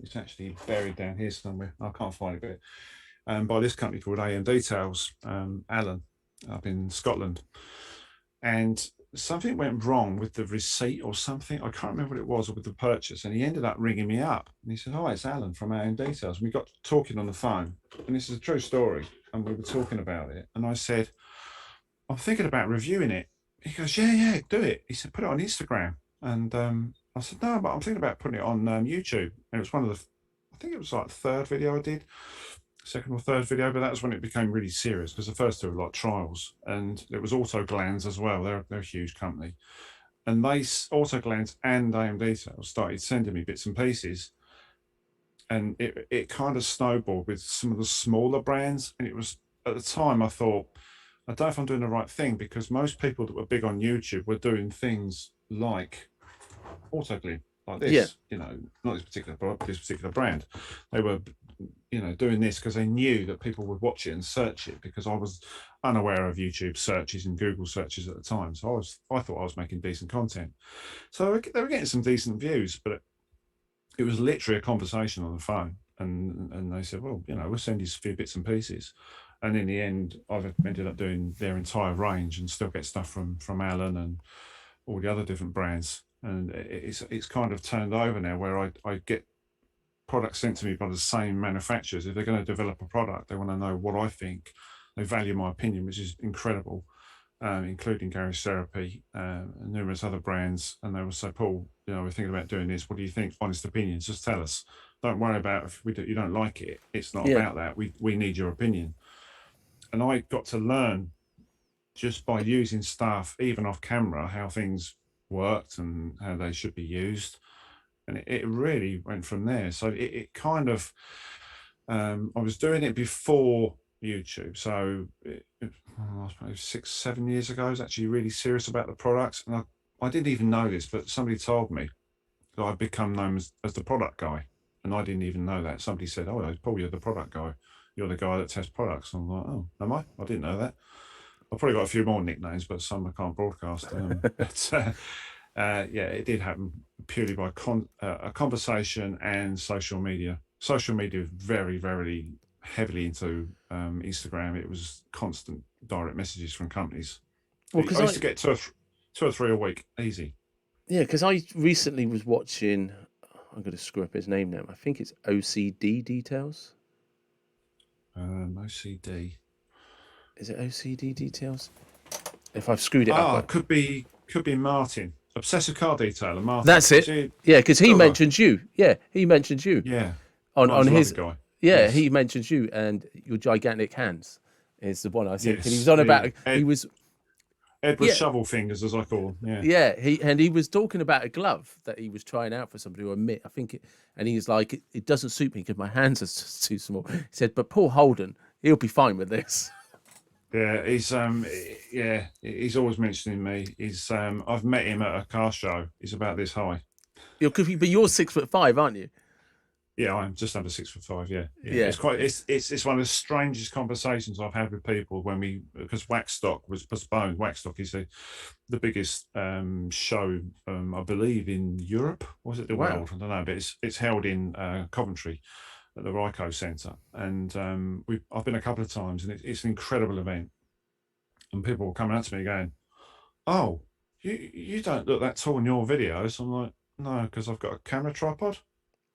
It's actually buried down here somewhere. I can't find it. By this company called AM Details, Alan, up in Scotland, and something went wrong with the receipt or something. I can't remember what it was, or with the purchase. And he ended up ringing me up and he said, "Hi, it's Alan from AM Details." And we got talking on the phone, and this is a true story. And we were talking about it. And I said, "I'm thinking about reviewing it." He goes, "Yeah, do it." He said, "Put it on Instagram." And I said, "No, but I'm thinking about putting it on YouTube." And it was one of the, I think it was like the third video I did, second or third video, but that was when it became really serious, because the first two were like trials. And it was Auto Glands as well. They're a huge company. And Auto Glands and AM Details started sending me bits and pieces. And it kind of snowballed with some of the smaller brands. And it was, at the time, I thought, I don't know if I'm doing the right thing, because most people that were big on YouTube were doing things like autoglue, like this, not this particular product, this particular brand. They were, doing this because they knew that people would watch it and search it, because I was unaware of YouTube searches and Google searches at the time. So I thought I was making decent content. So they were getting some decent views, but it was literally a conversation on the phone. And they said, "Well, we'll send you a few bits and pieces." And in the end, I've ended up doing their entire range and still get stuff from Alan and all the other different brands. And it's kind of turned over now, where I get products sent to me by the same manufacturers. If they're going to develop a product, they want to know what I think. They value my opinion, which is incredible, including Garage Therapy and numerous other brands. And they will say, "Paul, we're thinking about doing this. What do you think? Honest opinions. Just tell us. Don't worry about if you don't like it. It's not about that. We need your opinion." And I got to learn, just by using stuff, even off camera, how things worked and how they should be used. And it really went from there. So it kind of, I was doing it before YouTube. So I suppose 6-7 years ago, I was actually really serious about the products. And I didn't even know this, but somebody told me that I'd become known as the product guy. And I didn't even know that. Somebody said, "Oh, Paul, you're the product guy. You're the guy that tests products." And I'm like, "Oh, am I? I didn't know that." I've probably got a few more nicknames, but some I can't broadcast. It did happen purely by a conversation and social media. Social media very, very heavily into Instagram. It was constant direct messages from companies. Well, I used to get two or three a week, easy. Yeah, because I recently was watching, I'm going to screw up his name now. I think it's OCD Details. OCD. Is it OCD Details? If I've screwed it up. Could be Martin. Obsessive Car Detailer, Martin. That's it. Yeah, because he mentions you. Yeah, he mentions you. Yeah. On his guy. Yeah, yes. He mentions you and your gigantic hands is the one I said. Yes. He was on about Edward Shovel Fingers, as I call him. Yeah. He was talking about a glove that he was trying out for somebody to admit. And he's like, it doesn't suit me because my hands are just too small. He said, "But Paul Holden, he'll be fine with this." Yeah, he's always mentioning me. I've met him at a car show. He's about this high. But you're 6'5", aren't you? Yeah, I'm just under 6'5". Yeah. It's one of the strangest conversations I've had with people because Waxstock was postponed. Waxstock is the biggest show, I believe, in Europe. Was it the world? I don't know, but it's held in Coventry at the Ryco Centre, and I've been a couple of times, and it's an incredible event. And people were coming up to me going, "Oh, you don't look that tall in your videos." I'm like, "No, because I've got a camera tripod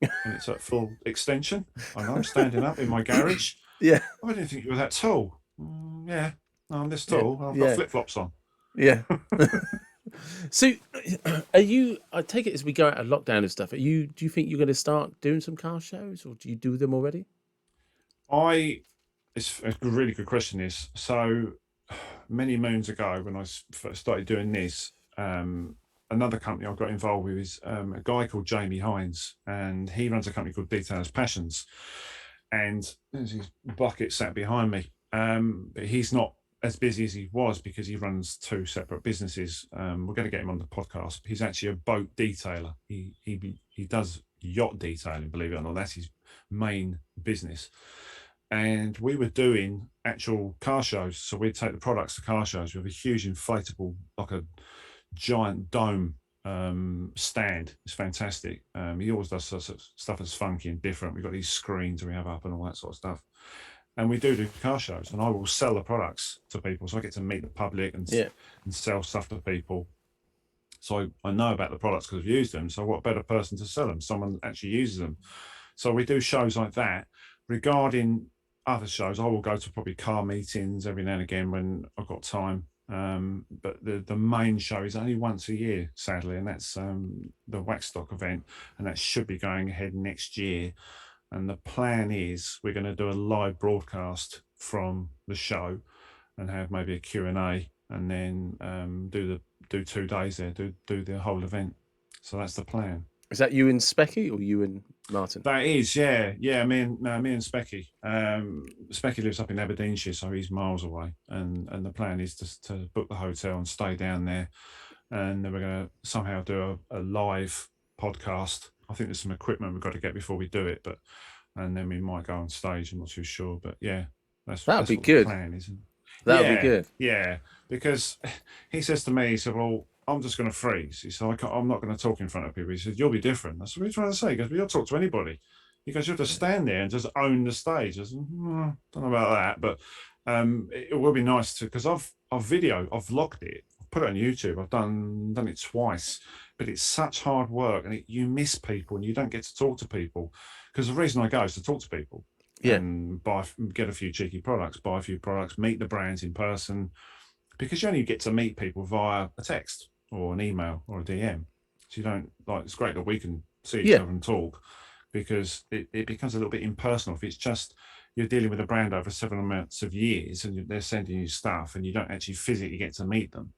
and it's at full extension. I'm standing up in my garage." Yeah. "I didn't think you were that tall." "Yeah, no, I'm this tall. I've got flip-flops on." Yeah. So, I take it as we go out of lockdown and stuff, do you think you're going to start doing some car shows, or do you do them already? It's a really good question, this. So many moons ago, when I first started doing this, another company I got involved with is a guy called Jamie Hines, and he runs a company called Details Passions. And there's his bucket sat behind me. But he's not as busy as he was because he runs 2 separate businesses. We're going to get him on the podcast. He's actually a boat detailer. He does yacht detailing, believe it or not. That's his main business. And we were doing actual car shows. So we'd take the products to car shows with a huge inflatable, like a giant dome stand. It's fantastic. He always does stuff that's funky and different. We've got these screens we have up and all that sort of stuff. And we do car shows, and I will sell the products to people. So I get to meet the public and sell stuff to people. So I know about the products because I've used them. So what better person to sell them? Someone that actually uses them. So we do shows like that. Regarding other shows, I will go to probably car meetings every now and again when I've got time. But the main show is only once a year, sadly, and that's the Waxstock event, and that should be going ahead next year. And the plan is we're going to do a live broadcast from the show and have maybe a Q&A, and then do 2 days there, do the whole event. So that's the plan. Is that you and Specky or you and Martin? That is, yeah. Me and Specky. Specky lives up in Aberdeenshire, so he's miles away. And the plan is to book the hotel and stay down there. And then we're going to somehow do a live podcast. I think there's some equipment we've got to get before we do it, and then we might go on stage. I'm not too sure, but yeah, that'd be good. The plan, isn't it? That'd be good. Yeah, because he says to me, he said, "Well, I'm just going to freeze." He said, "I'm not going to talk in front of people." He said, "You'll be different." I said, "What are you trying to say?" He goes, "Well, you'll talk to anybody." He goes, "You have to stand there and just own the stage." I said, "Don't know about that, but it will be nice to, because I've vlogged it, I've put it on YouTube. I've done it twice, but it's such hard work, and you miss people and you don't get to talk to people, because the reason I go is to talk to people. And get a few cheeky products, buy a few products, meet the brands in person, because you only get to meet people via a text or an email or a DM. So you don't, like, it's great that we can see each other and talk, because it becomes a little bit impersonal. If it's just you're dealing with a brand over several amounts of years and they're sending you stuff and you don't actually physically get to meet them.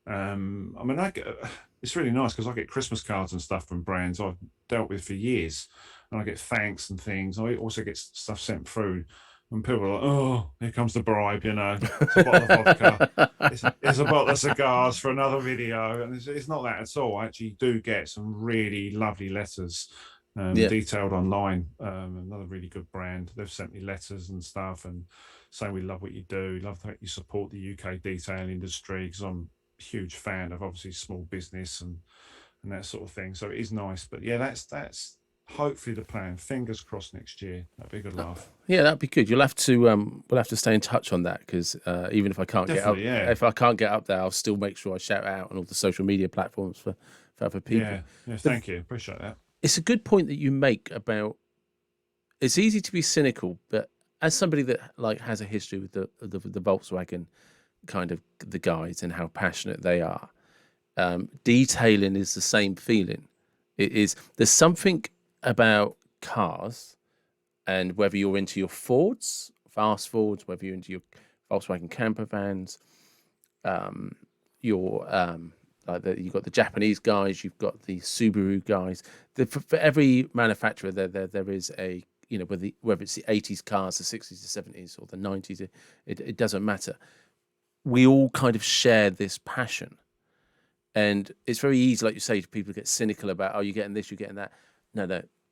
I mean, it's really nice because I get Christmas cards and stuff from brands I've dealt with for years, and I get thanks and things. I also get stuff sent through, and people are like, "Oh, here comes the bribe," it's a bottle of vodka, it's a bottle of cigars for another video, and it's not that at all. I actually do get some really lovely letters, detailed online. Another really good brand, they've sent me letters and stuff and saying, "We love what you do, love that you support the UK detailing industry," because I'm huge fan of obviously small business and that sort of thing. So it is nice. But yeah, that's hopefully the plan. Fingers crossed next year. That'd be a good laugh. Yeah, that'd be good. You'll have to we'll have to stay in touch on that, because even if I can't get up, if I can't get up there, I'll still make sure I shout out on all the social media platforms for other people. Yeah, thank you. Appreciate that. It's a good point that you make about, it's easy to be cynical, but as somebody that has a history with the Volkswagen kind of the guys and how passionate they are, detailing is the same feeling. There's something about cars, and whether you're into your Fords, fast Fords, whether you're into your Volkswagen camper vans, you've got the Japanese guys, you've got the Subaru guys. For every manufacturer, there is a, whether it's the 80s cars, the 60s, the 70s, or the 90s, it doesn't matter. We all kind of share this passion, and it's very easy, like you say, people get cynical about, "Oh, you're getting this, you're getting that." No.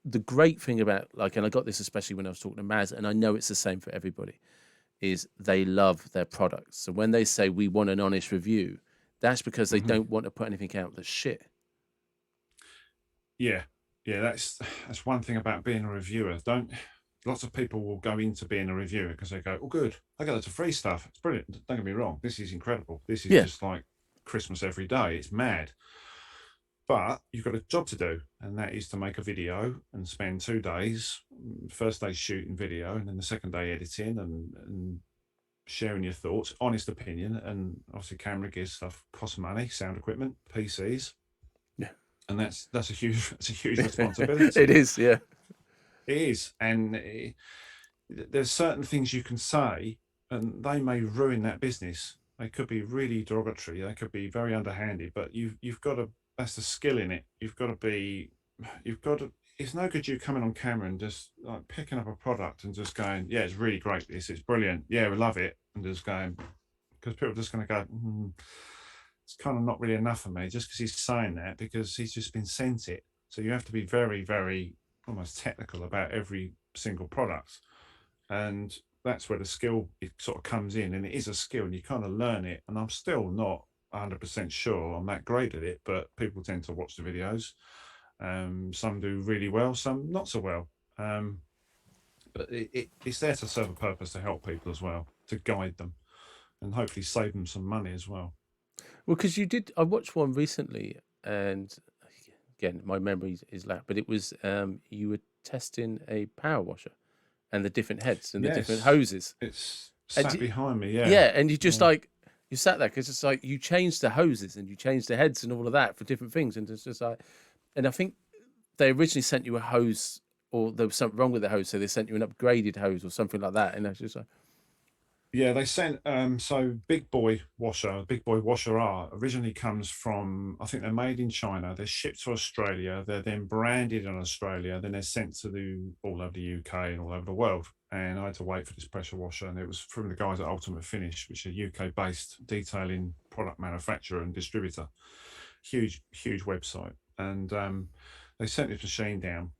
The great thing about, and I got this especially when I was talking to Maz, and I know it's the same for everybody, is they love their products. So when they say we want an honest review, that's because they don't want to put anything out that's shit. Yeah, that's one thing about being a reviewer. Lots of people will go into being a reviewer because they go, "Oh, good, I got lots of free stuff. It's brilliant. Don't get me wrong. This is incredible. This is just like Christmas every day. It's mad." But you've got a job to do, and that is to make a video and spend 2 days. First day shooting video, and then the second day editing and sharing your thoughts, honest opinion, and obviously camera gear stuff costs money, sound equipment, PCs. Yeah, and that's a huge responsibility. It is, yeah. It is, and there's certain things you can say, and they may ruin that business. They could be really derogatory. They could be very underhanded. But you've got to. That's the skill in it. You've got to. It's no good you coming on camera and just like picking up a product and just going, "Yeah, it's really great. It's brilliant. Yeah, we love it," and just going, because people are just going to go, it's kind of not really enough for me, just because he's saying that, because he's just been sent it. So you have to be very, very almost technical about every single product. And that's where the skill it sort of comes in, and it is a skill and you kind of learn it. And I'm still not 100% sure I'm that great at it, but people tend to watch the videos. Some do really well, some not so well. But it's there to serve a purpose, to help people as well, to guide them and hopefully save them some money as well. Well, because I watched one recently, and again, my memory is lack, but it was you were testing a power washer and the different heads and the different hoses. It's sat behind me, yeah. Yeah, and you just like, you sat there because it's like you changed the hoses and you changed the heads and all of that for different things. And it's just like, and I think they originally sent you a hose, or there was something wrong with the hose, so they sent you an upgraded hose or something like that. And I was just like, yeah, they sent so Big Boy Washer R originally comes from, I think they're made in China. They're shipped to Australia. They're then branded in Australia. Then they're sent to all over the UK and all over the world. And I had to wait for this pressure washer, and it was from the guys at Ultimate Finish, which are UK-based detailing product manufacturer and distributor. Huge website. And they sent this machine down.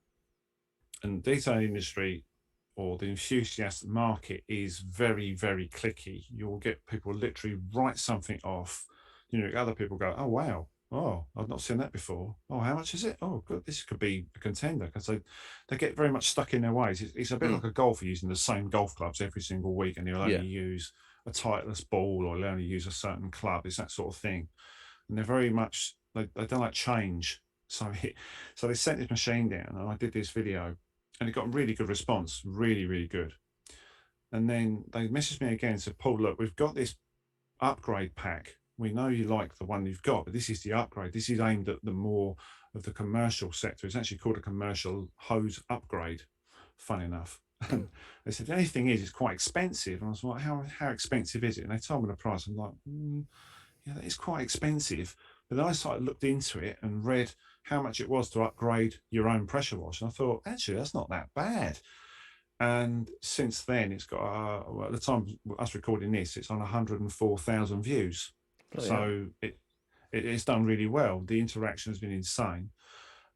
And the detailing industry, or the enthusiast market, is very, very clicky. You'll get people literally write something off. You know, other people go, oh, wow. Oh, I've not seen that before. Oh, how much is it? Oh, good. This could be a contender, because they get very much stuck in their ways. It's a bit like a golfer using the same golf clubs every single week, and he'll only use a Titleist ball, or he'll only use a certain club. It's that sort of thing. And they're very much, they don't like change. So they sent this machine down, and I did this video, and it got a really good response, really, really good. And then they messaged me again and said, Paul, look, we've got this upgrade pack. We know you like the one you've got, but this is the upgrade. This is aimed at the more of the commercial sector. It's actually called a commercial hose upgrade, fun enough. And they said, the only thing is, it's quite expensive. And I was like, how expensive is it? And they told me the price. I'm like, yeah, that is quite expensive. But then I started looked into it and read how much it was to upgrade your own pressure wash. And I thought, actually, that's not that bad. And since then, it's got, well, at the time of us recording this, it's on 104,000 views. Oh, so yeah. It's done really well. The interaction has been insane.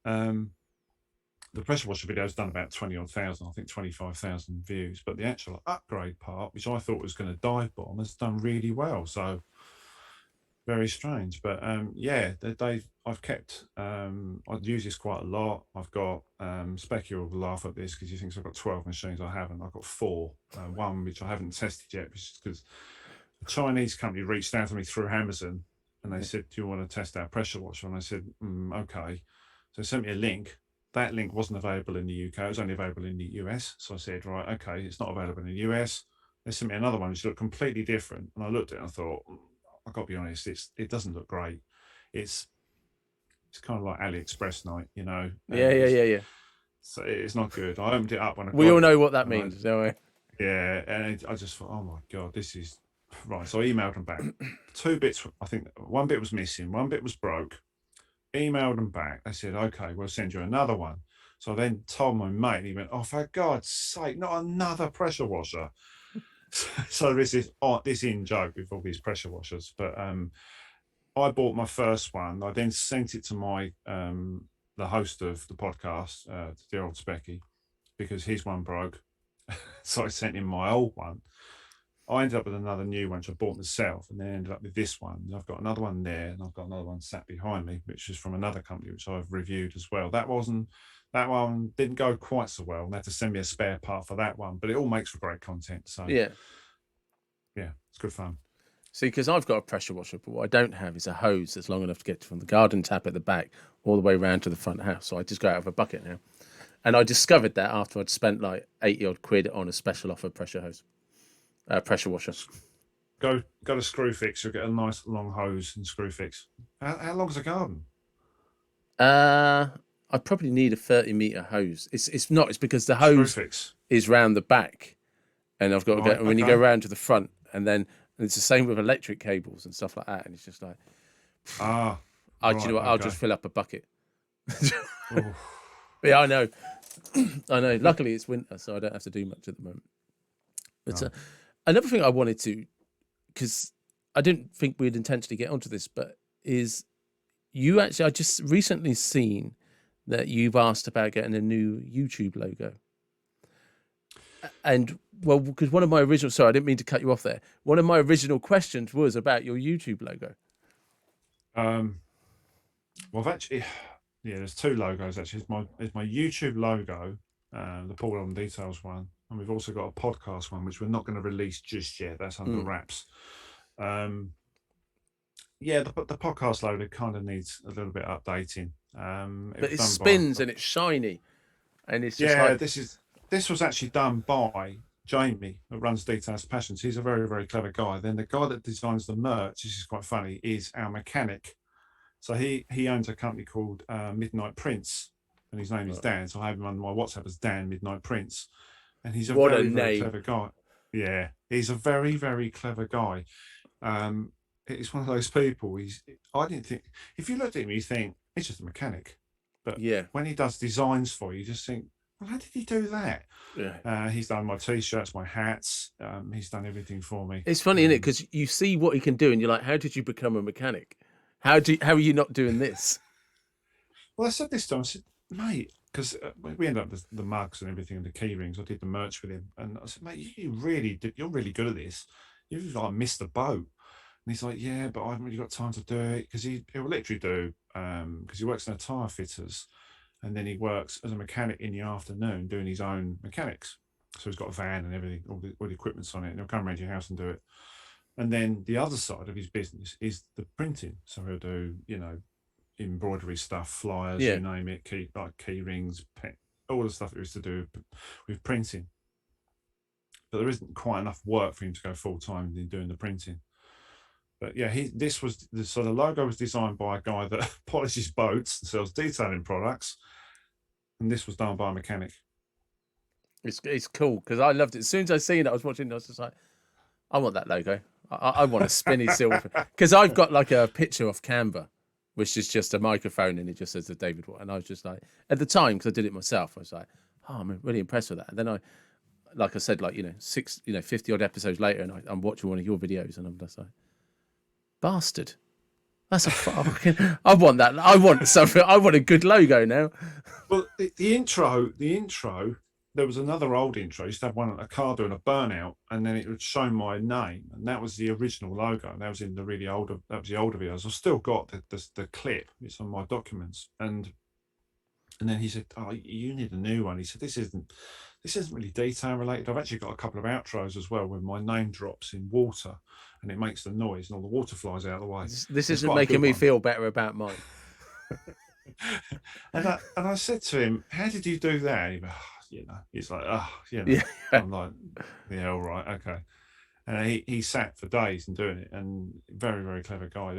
The pressure washer video has done about 20-odd thousand, I think 25,000 views. But the actual upgrade part, which I thought was going to dive bomb, has done really well. So very strange. But yeah, I've kept, I use this quite a lot. I've got, Specky will laugh at this because he thinks I've got 12 machines. I haven't. I've got 4. One which I haven't tested yet, which is because a Chinese company reached out to me through Amazon, and they said, do you want to test our pressure washer? And I said, okay. So they sent me a link. That link wasn't available in the UK. It was only available in the US. So I said, right, okay, it's not available in the US. They sent me another one which looked completely different. And I looked at it and I thought, I've got to be honest, it doesn't look great. It's kind of like AliExpress night, you know. Yeah. So it's not good. I opened it up when we all know what that means, don't we? Yeah, and I just thought, oh my God, this is right. So I emailed them back. 2 bits, I think one bit was missing, one bit was broke. Emailed them back. They said, okay, we'll send you another one. So I then told my mate, and he went, oh, for God's sake, not another pressure washer. So there's this in joke with all these pressure washers. But I bought my first one. I then sent it to my the host of the podcast, dear old Specky, because his one broke. So I sent him my old one. I ended up with another new one, which I bought myself, and then ended up with this one. And I've got another one there, and I've got another one sat behind me, which is from another company, which I've reviewed as well. That one didn't go quite so well. They had to send me a spare part for that one, but it all makes for great content. So yeah, it's good fun. See, because I've got a pressure washer, but what I don't have is a hose that's long enough to get from the garden tap at the back all the way around to the front house. So I just go out of a bucket now. And I discovered that after I'd spent like 80-odd quid on a special offer pressure washer. Go to Screwfix. You'll get a nice long hose in Screwfix. How long is a garden? I probably need a 30-meter hose. It's not. It's because the hose is round the back, and I've got to go when you go round to the front, and then it's the same with electric cables and stuff like that. And it's just like, you know what? I'll just fill up a bucket. Yeah, I know. I know. Luckily, it's winter, so I don't have to do much at the moment. But another thing I wanted to, because I didn't think we'd intentionally get onto this, but is you actually? I just recently seen that you've asked about getting a new YouTube logo. And well, because one of my original, sorry, I didn't mean to cut you off there. One of my original questions was about your YouTube logo. Well, I've actually, yeah, there's two logos actually. It's my YouTube logo, the Paul Dolden Details one, and we've also got a podcast one which we're not going to release just yet. That's under wraps. Yeah, the podcast logo kind of needs a little bit updating. But it spins and it's shiny, and it's just like this was actually done by Jamie, who runs Details Passions. He's a very, very clever guy. Then the guy that designs the merch, this is quite funny, is our mechanic. So he owns a company called Midnight Prince, and his name is Dan. So I have him on my WhatsApp as Dan Midnight Prince, and he's a very clever guy. Yeah, he's a very, very clever guy. It's one of those people. I didn't think, if you looked at him, you think he's just a mechanic, but when he does designs for you, you just think, well, how did he do that? Yeah. He's done my t-shirts, my hats. He's done everything for me. It's funny, isn't it? Because you see what he can do, and you're like, how did you become a mechanic? How are you not doing this? Well, I said this to him, I said, mate, because we ended up with the mugs and everything and the key rings. I did the merch with him, and I said, mate, you're really good at this. You've like missed the boat. And he's like, yeah, but I haven't really got time to do it, because he'll literally do, because he works in a tyre fitters, and then he works as a mechanic in the afternoon doing his own mechanics. So he's got a van and everything, all the equipment's on it, and he'll come around your house and do it. And then the other side of his business is the printing. So he'll do, embroidery stuff, flyers, you name it, key rings, all the stuff it used to do with printing. But there isn't quite enough work for him to go full time in doing the printing. But yeah, so the logo was designed by a guy that polishes boats and sells detailing products, and this was done by a mechanic. It's cool because I loved it. As soon as I seen it, I was watching it, I was just like, I want that logo. I want a spinny silver, because I've got like a picture off Canva, which is just a microphone and it just says the David Watt. And I was just like, at the time, because I did it myself, I was like, oh, I'm really impressed with that. And then like I said, 50 odd episodes later, and I'm watching one of your videos, and I'm just like, bastard. That's a fucking. I want that. I want something. I want a good logo now. Well, the intro. There was another old intro. I used to have one, a car doing a burnout, and then it would show my name, and that was the original logo. And that was in the really older. That was the older videos. I've still got the clip. It's on my documents, and then he said, "Oh, you need a new one." He said, "This isn't really detail related. I've actually got a couple of outros as well, where my name drops in water, and it makes the noise, and all the water flies out of the way." This isn't making me feel better about mine. and I said to him, "How did you do that?" He's like, Yeah. I'm like, yeah, all right, okay. And he sat for days and doing it, and very, very clever guy.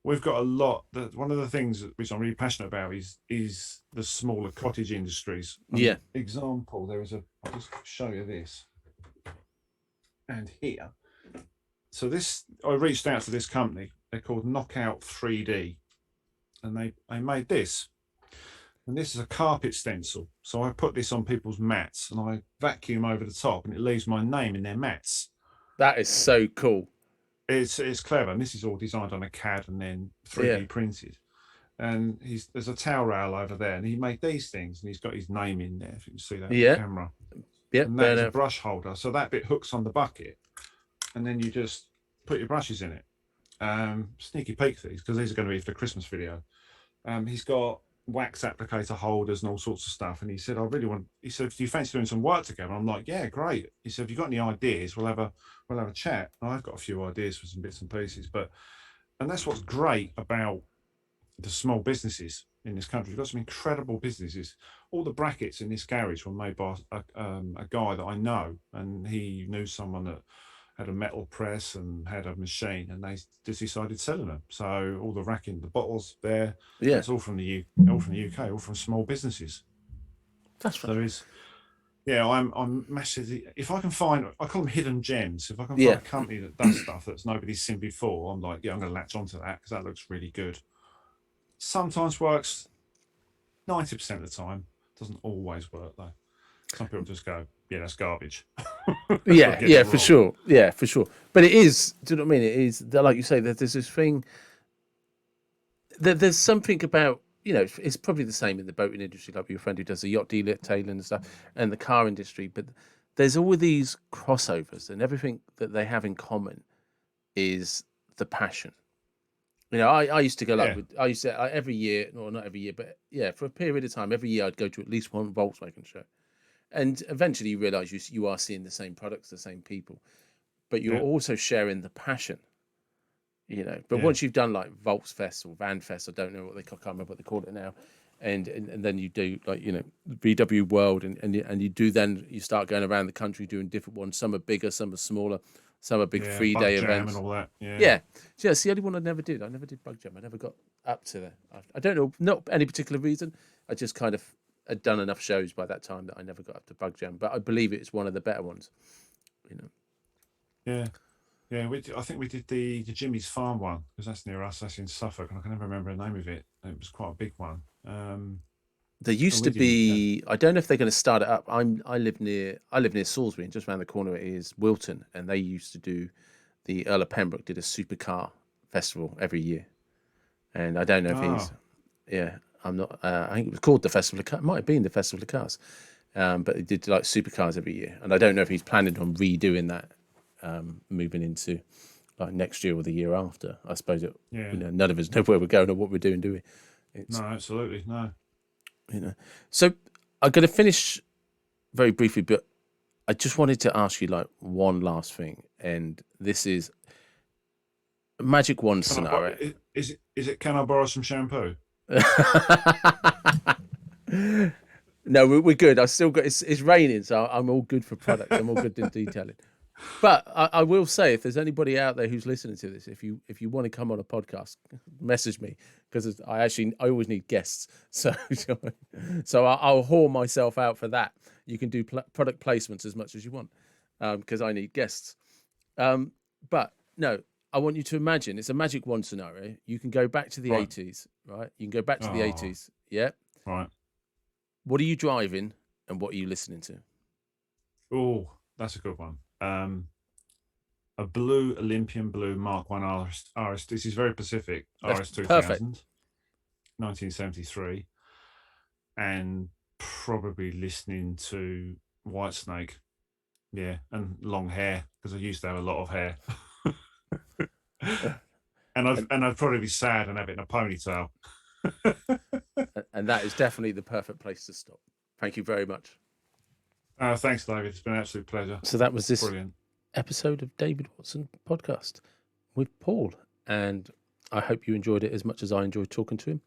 We've got a lot. One of the things which I'm really passionate about is the smaller cottage industries. Example, I'll just show you this. And here, so I reached out to this company. They're called Knockout 3D, and they made this. And this is a carpet stencil. So I put this on people's mats, and I vacuum over the top, and it leaves my name in their mats. That is so cool. It's clever, and this is all designed on a CAD and then 3D printed. And there's a towel rail over there, and he made these things, and he's got his name in there. If you can see that on the camera. Yep. And that's a brush holder, so that bit hooks on the bucket, and then you just put your brushes in it. Sneaky peek these, because these are going to be for the Christmas video. He's got wax applicator holders and all sorts of stuff, and he said, he said, do you fancy doing some work together? I'm like, yeah, great. He said, have you got any ideas? We'll have a chat. And I've got a few ideas for some bits and pieces, and that's what's great about the small businesses in this country. We've got some incredible businesses. All the brackets in this garage were made by a guy that I know, and he knew someone that had a metal press and had a machine, and they just decided selling them. So all the racking, the bottles there, it's all from the UK, all from small businesses. That's right. There is, I'm massively. If I can find, I call them hidden gems. If I can find a company that does stuff that's nobody's seen before, I'm like, I'm going to latch onto that because that looks really good. Sometimes works. 90% of the time, doesn't always work though. Some people just go, yeah, that's garbage. Yeah, for sure. Yeah, for sure. But it is, do you know what I mean? It is, like you say, there's this thing, there's something about, it's probably the same in the boating industry, like your friend who does the yacht detailing and stuff, and the car industry, but there's all these crossovers, and everything that they have in common is the passion. I used to go every year, or not every year, but yeah, for a period of time, every year I'd go to at least one Volkswagen show. And eventually you realize you are seeing the same products, the same people, but you're also sharing the passion, But once you've done like Volksfest or Vanfest, I don't know what I can't remember what they call it now, and then you do like VW World, and you do, then you start going around the country doing different ones. Some are bigger, some are smaller, some are big 3-day events and all that. yeah it's the only one I never did. I never did Bug Jam. I never got up to there. I don't know, not any particular reason. I just kind of had done enough shows by that time that I never got up to Bug Jam, but I believe it's one of the better ones. Yeah. I think we did the Jimmy's Farm one, because that's near us. That's in Suffolk, and I can never remember the name of it. It was quite a big one. There used to be. I don't know if they're going to start it up. I live near Salisbury, and just around the corner is Wilton, and they used to do, the Earl of Pembroke did a supercar festival every year, and I don't know if he's. Yeah, I'm not. I think it was called the Festival of Cars. It might have been the Festival of Cars, but it did like supercars every year, and I don't know if he's planning on redoing that. Moving into like next year or the year after, I suppose none of us know where we're going or what we're doing, do we? No, absolutely no. So I'm going to finish very briefly, but I just wanted to ask you like one last thing, and this is a magic wand scenario. Is it? Can I borrow some shampoo? No, we're good. I still got. It's raining, so I'm all good for products. I'm all good in detailing. But I will say, if there's anybody out there who's listening to this, if you want to come on a podcast, message me, because I always need guests. So I'll whore myself out for that. You can do product placements as much as you want, because I need guests. But no, I want you to imagine it's a magic wand scenario. You can go back to the 80s, right? You can go back to the 80s. Yeah. Right. What are you driving and what are you listening to? Oh, that's a good one. A blue Olympian blue Mark 1 RS. This is very Pacific. RS 2000, perfect. 1973, and probably listening to Whitesnake. Yeah, and long hair, because I used to have a lot of hair. and I'd probably be sad and have it in a ponytail. And that is definitely the perfect place to stop. Thank you very much. Thanks, David. It's been an absolute pleasure. So that was this Brilliant episode of David Watson Podcast with Paul, and I hope you enjoyed it as much as I enjoyed talking to him.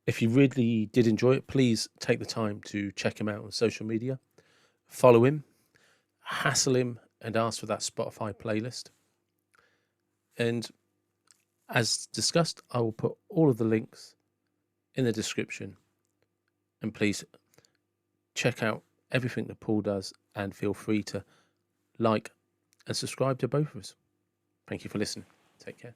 If you really did enjoy it, please take the time to check him out on social media, follow him, hassle him, and ask for that Spotify playlist. And as discussed, I will put all of the links in the description, and please check out everything that Paul does, and feel free to like and subscribe to both of us. Thank you for listening. Take care.